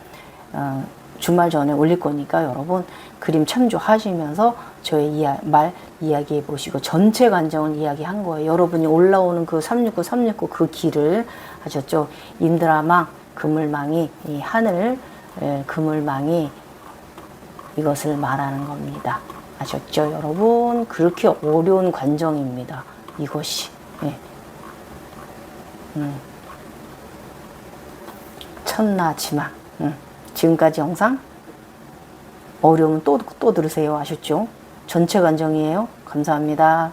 주말 전에 올릴 거니까 여러분 그림 참조하시면서 저의 말 이야기해 보시고 전체 관정을 이야기한 거예요. 여러분이 올라오는 그 369 그 길을 아셨죠? 인드라망, 그물망이 이 하늘 그물망이 이것을 말하는 겁니다. 아셨죠, 여러분? 그렇게 어려운 관정입니다. 이것이. 천나지망. 지금까지 영상 어려우면 또 들으세요. 아셨죠? 전체 관정이에요. 감사합니다.